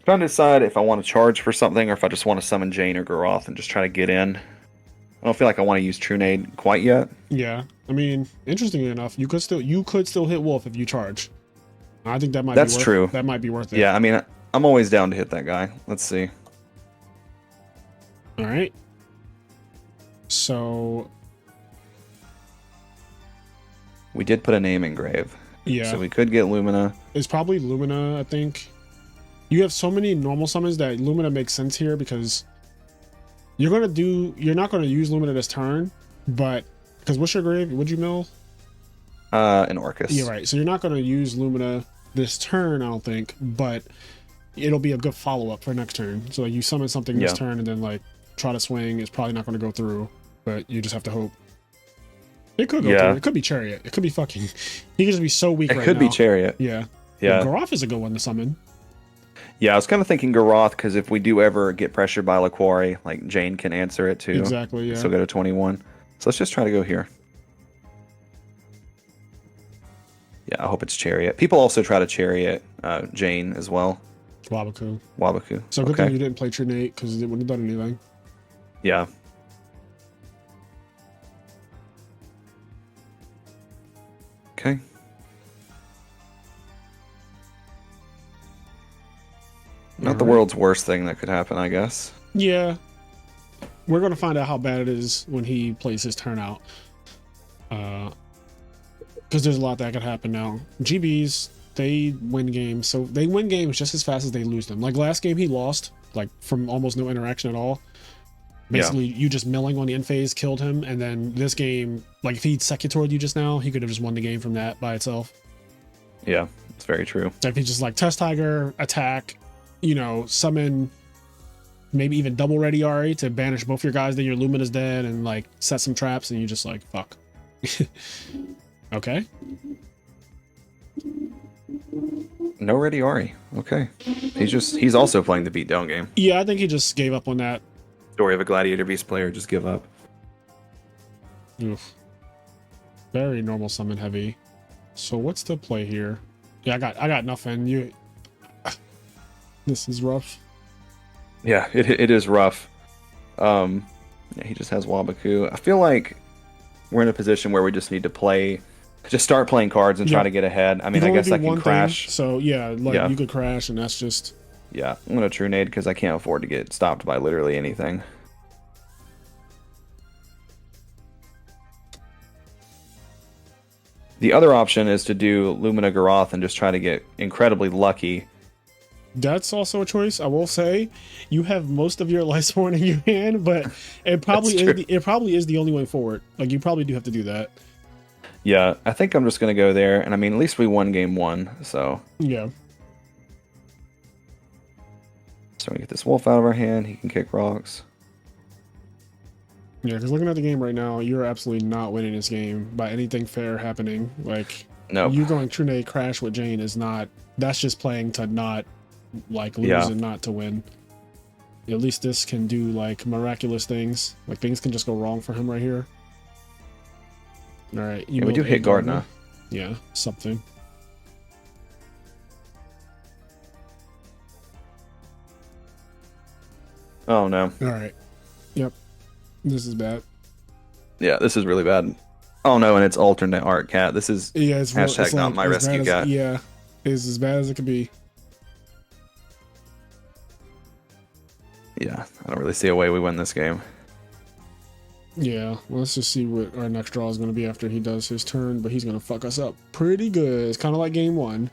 Trying to decide if I want to charge for something or if I just want to summon Jane or Garoth and just try to get in. I don't feel like I want to use True Nade quite yet.
Yeah, I mean, interestingly enough, you could still hit Wolf if you charge. I think that might.
That's true.
That might be worth it.
Yeah, I mean, I'm always down to hit that guy. Let's see.
All right. So
we did put a name in grave.
Yeah.
So we could get Lumina.
It's probably Lumina, I think. You have so many normal summons that Lumina makes sense here because you're not gonna use Lumina this turn, but because what's your grave? Would you mill?
An Orcus.
Yeah, right. So you're not gonna use Lumina this turn, I don't think, but it'll be a good follow-up for next turn. So like, you summon something this turn and then like try to swing. It's probably not gonna go through, but you just have to hope. It could go through. It could be Chariot. It could be fucking. He could just be so weak right now.
It could be Chariot.
Yeah.
Yeah.
Garoth is a good one to summon.
Yeah, I was kind of thinking Garoth because if we do ever get pressured by Laquari, like Jane can answer it too.
Exactly, yeah.
So go to 21. So let's just try to go here. Yeah, I hope it's Chariot. People also try to Chariot Jane as well.
Wabaku.
So
good thing you didn't play Trinate because it wouldn't have done anything.
Yeah. Okay. Not the world's worst thing that could happen, I guess.
Yeah. We're going to find out how bad it is when he plays his turn out. Because there's a lot that could happen now. GBs, they win games. So they win games just as fast as they lose them. Like last game he lost, like from almost no interaction at all. Basically, you just milling on the end phase killed him. And then this game, like if he'd Secutored you just now, he could have just won the game from that by itself.
Yeah, it's very true.
So if he just like Test Tiger, attack, you know, summon maybe even double ready Ari to banish both your guys, then your Lumina's dead, and like set some traps, and you just like, fuck. Okay.
No ready Ari. Okay. He's also playing the beatdown game.
Yeah, I think he just gave up on that.
Story of a Gladiator Beast player, just give up.
Oof. Very normal summon heavy. So what's the play here? Yeah, I got nothing. This is rough.
Yeah, it is rough. Yeah, he just has Wabaku. I feel like we're in a position where we just need to just start playing cards and try to get ahead. I mean, I guess I can crash.
So yeah, like you could crash, and that's just.
Yeah, I'm gonna True Nade because I can't afford to get stopped by literally anything. The other option is to do Lumina Garoth and just try to get incredibly lucky.
That's also a choice. I will say, you have most of your Lightsworn in your hand, but it probably is the only way forward. Like you probably do have to do that.
Yeah, I think I'm just gonna go there, and I mean, at least we won game 1, so
yeah.
So we get this wolf out of our hand. He can kick rocks.
Yeah, because looking at the game right now, you're absolutely not winning this game by anything fair happening. Like,
nope.
You going True Nade crash with Jane is not. That's just playing to not like lose and not to win. At least this can do like miraculous things. Like things can just go wrong for him right here. All right,
we do hit Gardner.
Yeah, something.
Oh no.
All right. Yep. This is bad.
Yeah, this is really bad. Oh no, and it's alternate art cat. This is
it's
hashtag
it's
not
like,
my rescue cat.
Yeah, it's as bad as it could be.
Yeah, I don't really see a way we win this game.
Yeah, let's just see what our next draw is going to be after he does his turn, but he's going to fuck us up pretty good. It's kind of like game 1.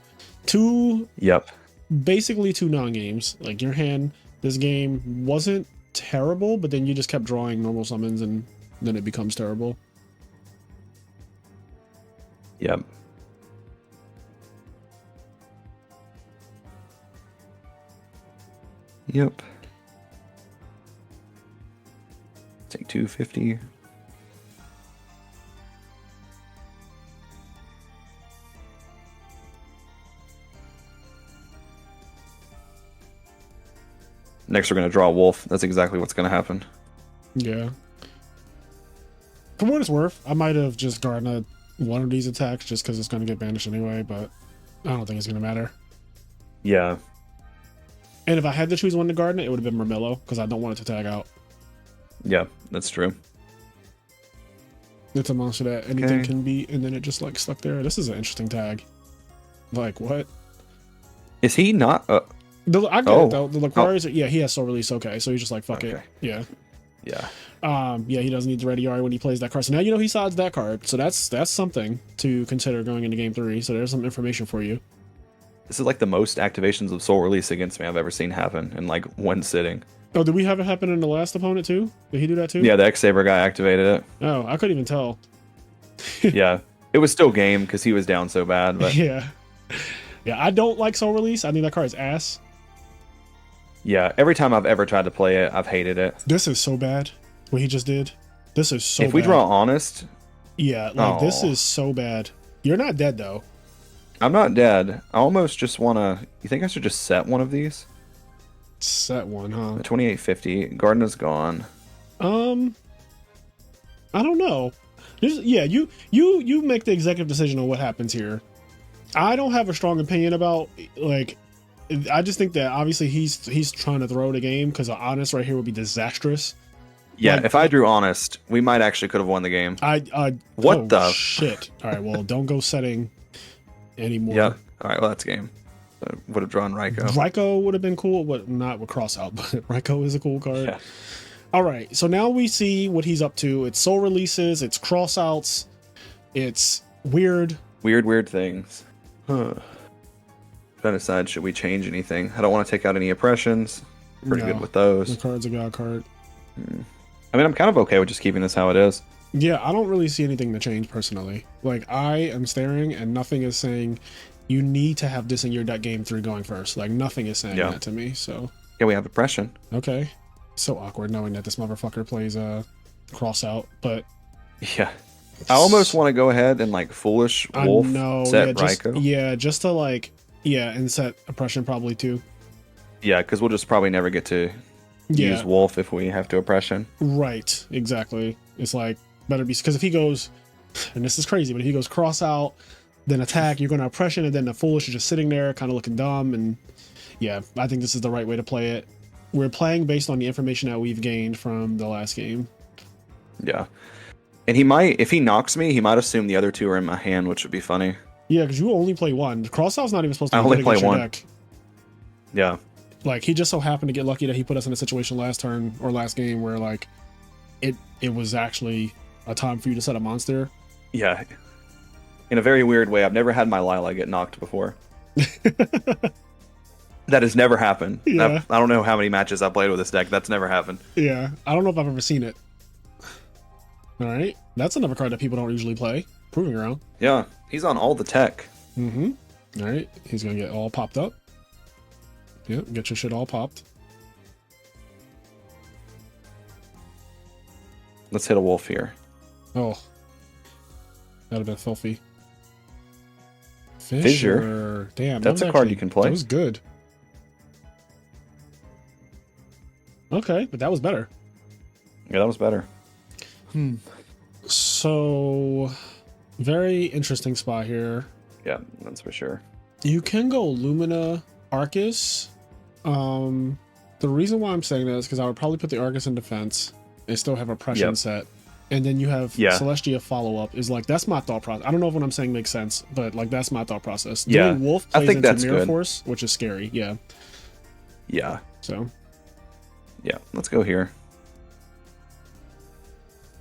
Basically 2 non-games. Like your hand, this game wasn't terrible, but then you just kept drawing normal summons and then it becomes terrible.
Yep. Take 250. Next, we're going to draw a wolf. That's exactly what's going to happen.
Yeah. For what it's worth, I might have just garnered one of these attacks just because it's going to get banished anyway, but I don't think it's going to matter.
Yeah.
And if I had to choose one to garden, it would have been Mermello because I don't want it to tag out.
Yeah, that's true.
It's a monster that anything can beat, and then it just like stuck there. This is an interesting tag. Like what?
Is he not?
I get it though. The Laquarius, yeah, he has soul release. Okay, so he's just like fuck it. Yeah. Yeah, he doesn't need the ready Ari when he plays that card. So now you know he sides that card. So that's something to consider going into game 3. So there's some information for you.
This is like the most activations of soul release against me I've ever seen happen in like one sitting.
Oh, did we have it happen in the last opponent too? Did he do that too?
Yeah, the X-Saber guy activated it.
Oh, I couldn't even tell.
Yeah, it was still game because he was down so bad. But
yeah, I don't like soul release. I think that card is ass.
Yeah, every time I've ever tried to play it, I've hated it.
This is so bad. What he just did. This is so bad.
If we draw honest.
Yeah, like this is so bad. You're not dead though.
I'm not dead. I almost just want to... You think I should just set one of these?
Set one, huh?
2850. Gardener's gone.
I don't know. You make the executive decision on what happens here. I don't have a strong opinion about, like... I just think that obviously he's trying to throw the game because honest right here would be disastrous.
Yeah,
like,
if I drew honest, we might actually could have won the game. What the
shit? All right, well, don't go setting anymore.
Yeah. All right, well, that's game. I would have drawn Raikou.
Raikou would have been cool, but not with cross out. But Raikou is a cool card. Yeah. All right, so now we see what he's up to. It's soul releases. It's cross outs. It's weird
things. Huh. Trying to decide, should we change anything? I don't want to take out any oppressions. Pretty good with those.
The card's a god card.
I mean, I'm kind of okay with just keeping this how it is.
Yeah, I don't really see anything to change personally. Like, I am staring and nothing is saying you need to have this in your deck game 3 going first. Like, nothing is saying that to me, so.
Yeah, we have oppression.
Okay. So awkward knowing that this motherfucker plays cross out, but.
Yeah. I almost want to go ahead and like Foolish Wolf set Raikou.
Just to like, and set oppression probably too.
Yeah, because we'll just probably never get to use Wolf if we have to oppression.
Right, exactly. It's like, better be, because if he goes, and this is crazy, but if he goes cross out, then attack, you're going to oppression, and then the Foolish is just sitting there kind of looking dumb, and yeah, I think this is the right way to play it. We're playing based on the information that we've gained from the last game.
Yeah. And he might, if he knocks me, he might assume the other 2 are in my hand, which would be funny.
Yeah, because you only play 1. Crossout's not even supposed to be
only play 1.
Deck.
Yeah.
Like, he just so happened to get lucky that he put us in a situation last turn or last game where, like, it was actually a time for you to set a monster.
Yeah. In a very weird way, I've never had my Lila get knocked before. That has never happened.
Yeah.
I don't know how many matches I played with this deck. That's never happened.
Yeah. I don't know if I've ever seen it. All right. That's another card that people don't usually play. Proving Ground.
Yeah. He's on all the tech.
Mm-hmm. All right. He's going to get all popped up. Yep. Get your shit all popped.
Let's hit a wolf here.
Oh. That'd have been filthy.
Fissure.
Damn.
That's a card you can play.
That was good. Okay, but that was better.
Yeah, that was better.
So, very interesting spot here.
Yeah, that's for sure.
You can go Lumina Arcus. The reason why I'm saying that is because I would probably put the Arcus in defense and still have oppression set. And then you have Celestia follow-up. Is like, that's my thought process. I don't know if what I'm saying makes sense, but like that's my thought process.
Yeah,
Doing Wolf plays into Mirror Force, which is scary. Yeah.
Yeah.
So.
Yeah, let's go here.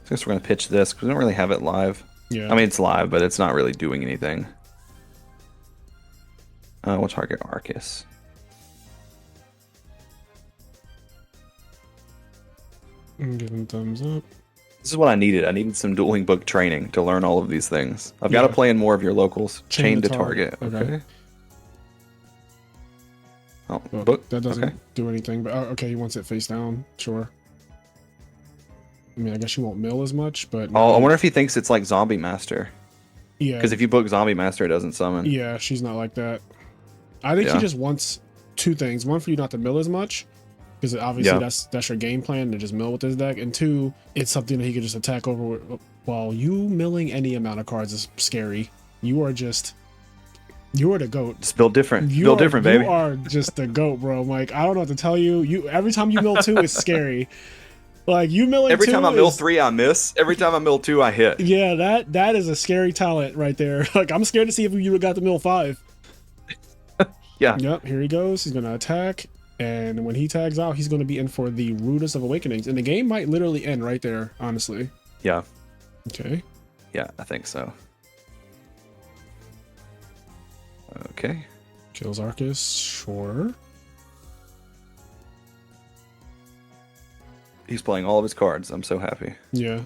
I guess we're going to pitch this because we don't really have it live.
Yeah.
I mean, it's live, but it's not really doing anything. We'll target Arcus.
I'm giving thumbs up.
This is what I needed. I needed some dueling book training to learn all of these things. I've got to play in more of your locals. Chain to target. Okay. Oh,
well,
book.
That doesn't do anything, but okay, he wants it face down. Sure. I mean, I guess you won't mill as much, but...
Oh, I wonder if he thinks it's like Zombie Master.
Yeah.
Because if you book Zombie Master, it doesn't summon.
Yeah, she's not like that. I think he just wants 2 things. 1, for you not to mill as much, because obviously that's your game plan, to just mill with this deck. And 2, it's something that he could just attack over. While you milling any amount of cards is scary. You are the GOAT.
Just build different. Build different, baby.
You are just the GOAT, bro. Like, I don't know what to tell you. Every time you mill 2 is scary. Like, you milling 2
every time I mill 3, I miss. Every time I mill 2, I hit.
Yeah, that is a scary talent right there. Like, I'm scared to see if you got to mill 5.
Yeah.
Yep, here he goes. He's going to attack. And when he tags out, he's going to be in for the Rudest of Awakenings. And the game might literally end right there, honestly.
Yeah.
Okay.
Yeah, I think so. Okay.
Kills Arcus, sure.
He's playing all of his cards. I'm so happy.
Yeah.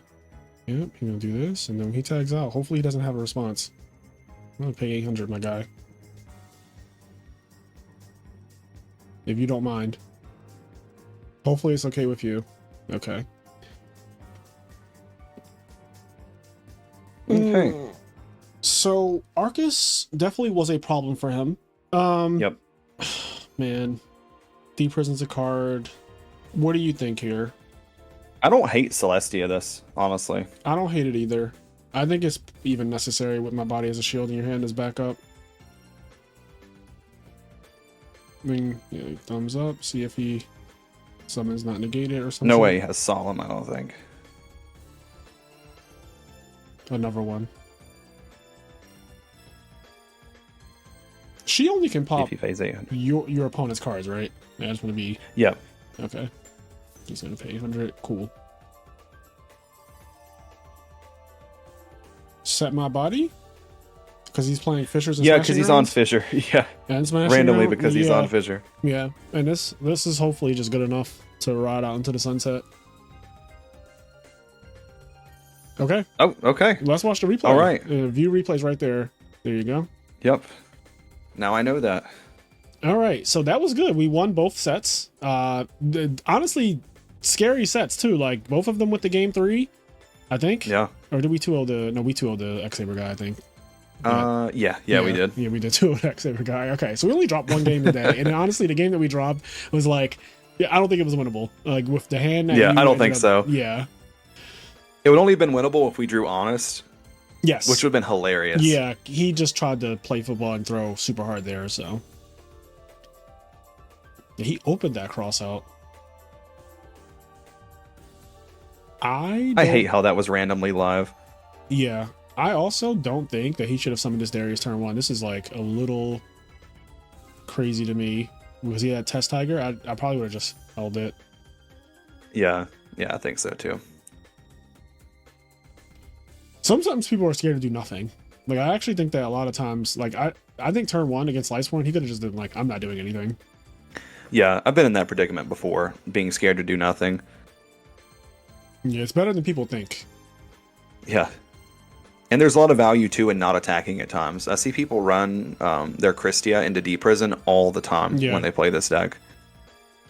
Yep, he's going to do this. And then when he tags out, hopefully he doesn't have a response. I'm going to pay 800, my guy. If you don't mind. Hopefully it's okay with you. Okay.
Okay.
So Arcus definitely was a problem for him.
Yep.
Man. Deprison's a card. What do you think here?
I don't hate Celestia this, honestly.
I don't hate it either. I think it's even necessary with my body as a shield in your hand as backup. I mean, yeah, thumbs up. See if he summons not negated or something.
No way he has Solemn, I don't think.
Another one. She only can pop your opponent's cards, right? Yeah, I just want to be...
Yep.
Okay. He's going to pay 800. Cool. Set my body? Because he's playing Fissures and
because he's on Fissure. Yeah.
And
randomly because he's on Fissure.
Yeah. And this is hopefully just good enough to ride out into the sunset. Okay.
Oh, okay.
Let's watch the replay.
All right.
View replays right there. There you go.
Yep. Now I know that.
All right, so that was good. We won both sets. Honestly, scary sets too. Like both of them with the game 3, I think.
Yeah.
Or did we 2-0 the? No, we 2-0 the X-Saber guy, I think.
Yeah, we did.
Yeah, we did 2-0 the X-Saber guy. Okay, so we only dropped one game today, and honestly, the game that we dropped was like, I don't think it was winnable. Like with the hand. That
I don't think so.
Yeah.
It would only have been winnable if we drew honest.
Yes.
Which would have been hilarious.
Yeah, he just tried to play football and throw super hard there, so. Yeah, he opened that cross out. I
hate how that was randomly live.
Yeah, I also don't think that he should have summoned this Darius turn 1. This is like a little crazy to me. Was he that Test Tiger? I probably would have just held it.
Yeah, I think so too.
Sometimes people are scared to do nothing. Like I actually think that a lot of times, like I think turn 1 against Lightsworn, he could have just been like, I'm not doing anything.
Yeah, I've been in that predicament before, being scared to do nothing.
Yeah, it's better than people think.
Yeah. And there's a lot of value too in not attacking at times. I see people run their Christia into D prison all the time when they play this deck.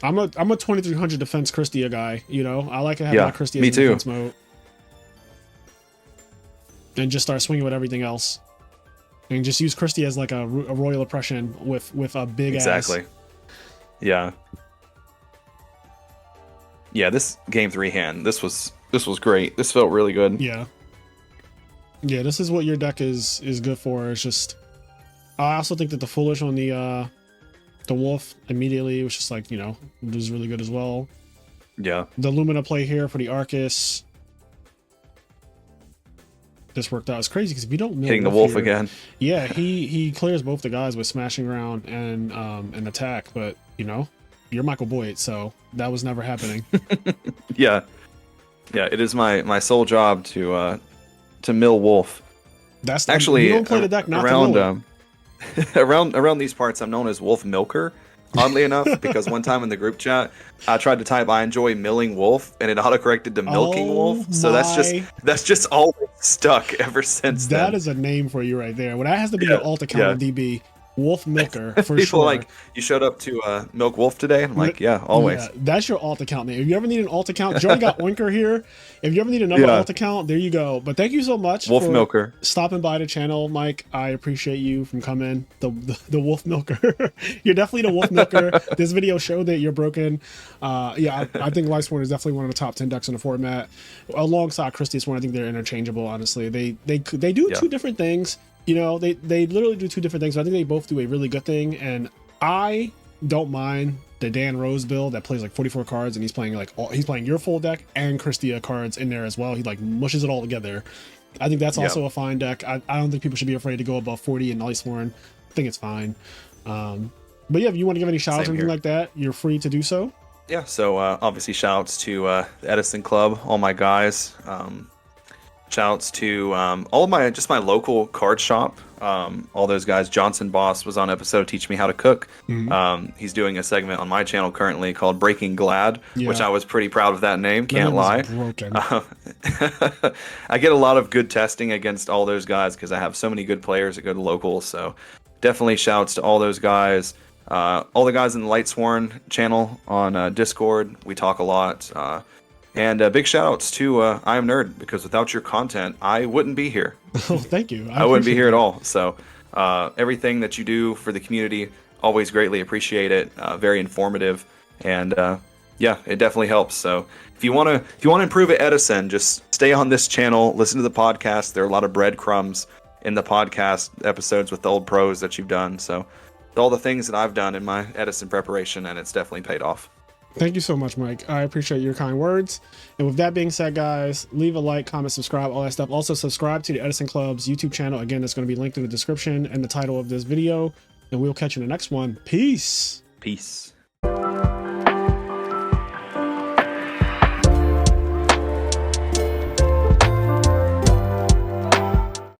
I'm a 2300 defense Christia guy, you know? I like to have my Christia in defense mode. And just start swinging with everything else. And just use Christia as like a royal oppression with a big ass.
Exactly. Yeah. Yeah, this game 3 hand, this was great. This felt really good.
Yeah. Yeah, this is what your deck is good for. It's just I also think that the Foolish on the Wolf immediately was just like, it was really good as well.
Yeah.
The Lumina play here for the Arcus. This worked out. It's crazy because if you don't mill
hitting the Wolf here, again.
Yeah, he clears both the guys with smashing around and an attack, but you're Michael Boyd, so that was never happening.
Yeah, it is my sole job to mill Wolf.
That's
actually
you don't play the deck not
around
to mill
around these parts. I'm known as Wolf Milker. Oddly enough, because one time in the group chat, I tried to type "I enjoy milling wolf" and it autocorrected to "milking wolf." So that's just always stuck ever since.
That is a name for you right there. Well, that has to be your alt account on DB. Wolf Milker for
People
sure.
Are like, you showed up to milk wolf today? I'm like, yeah, always. Yeah,
that's your alt account name. If you ever need an alt account, you already got Oinker here. If you ever need another alt account, there you go. But thank you so much
Wolf Milker
stopping by the channel, Mike. I appreciate you from coming. The Wolf Milker. You're definitely the Wolf Milker. This video showed that you're broken. I think Lightsworn is definitely one of the top 10 decks in the format. Alongside Christie's one, I think they're interchangeable. Honestly, they do two different things. They literally do two different things, but I think they both do a really good thing. And I don't mind the Dan Rose build that plays like 44 cards, and he's playing your full deck and Christia cards in there as well. He like mushes it all together. I think that's also a fine deck. I don't think people should be afraid to go above 40 in Lightsworn. I think it's fine. But yeah, if you want to give any shout outs or anything like that, you're free to do so.
Yeah, so obviously shouts to the Edison Club, all my guys. Shouts to all of my local card shop. All those guys. Johnson Boss was on episode Teach Me How to Cook. Mm-hmm. He's doing a segment on my channel currently called Breaking Glad, which I was pretty proud of that name. Can't lie. I get a lot of good testing against all those guys because I have so many good players that go to locals. So definitely shouts to all those guys. All the guys in the Lightsworn channel on Discord. We talk a lot. And big shout outs to IMNerd, because without your content, I wouldn't be here.
Oh, thank you.
I wouldn't be here at all. So everything that you do for the community, always greatly appreciate it. Very informative. And it definitely helps. So if you want to improve at Edison, just stay on this channel, listen to the podcast. There are a lot of breadcrumbs in the podcast episodes with the old pros that you've done. So all the things that I've done in my Edison preparation, and it's definitely paid off.
Thank you so much, Mike. I appreciate your kind words. And with that being said, guys, leave a like, comment, subscribe, all that stuff. Also, subscribe to the Edison Club's YouTube channel. Again, it's going to be linked in the description and the title of this video. And we'll catch you in the next one. Peace.
Peace.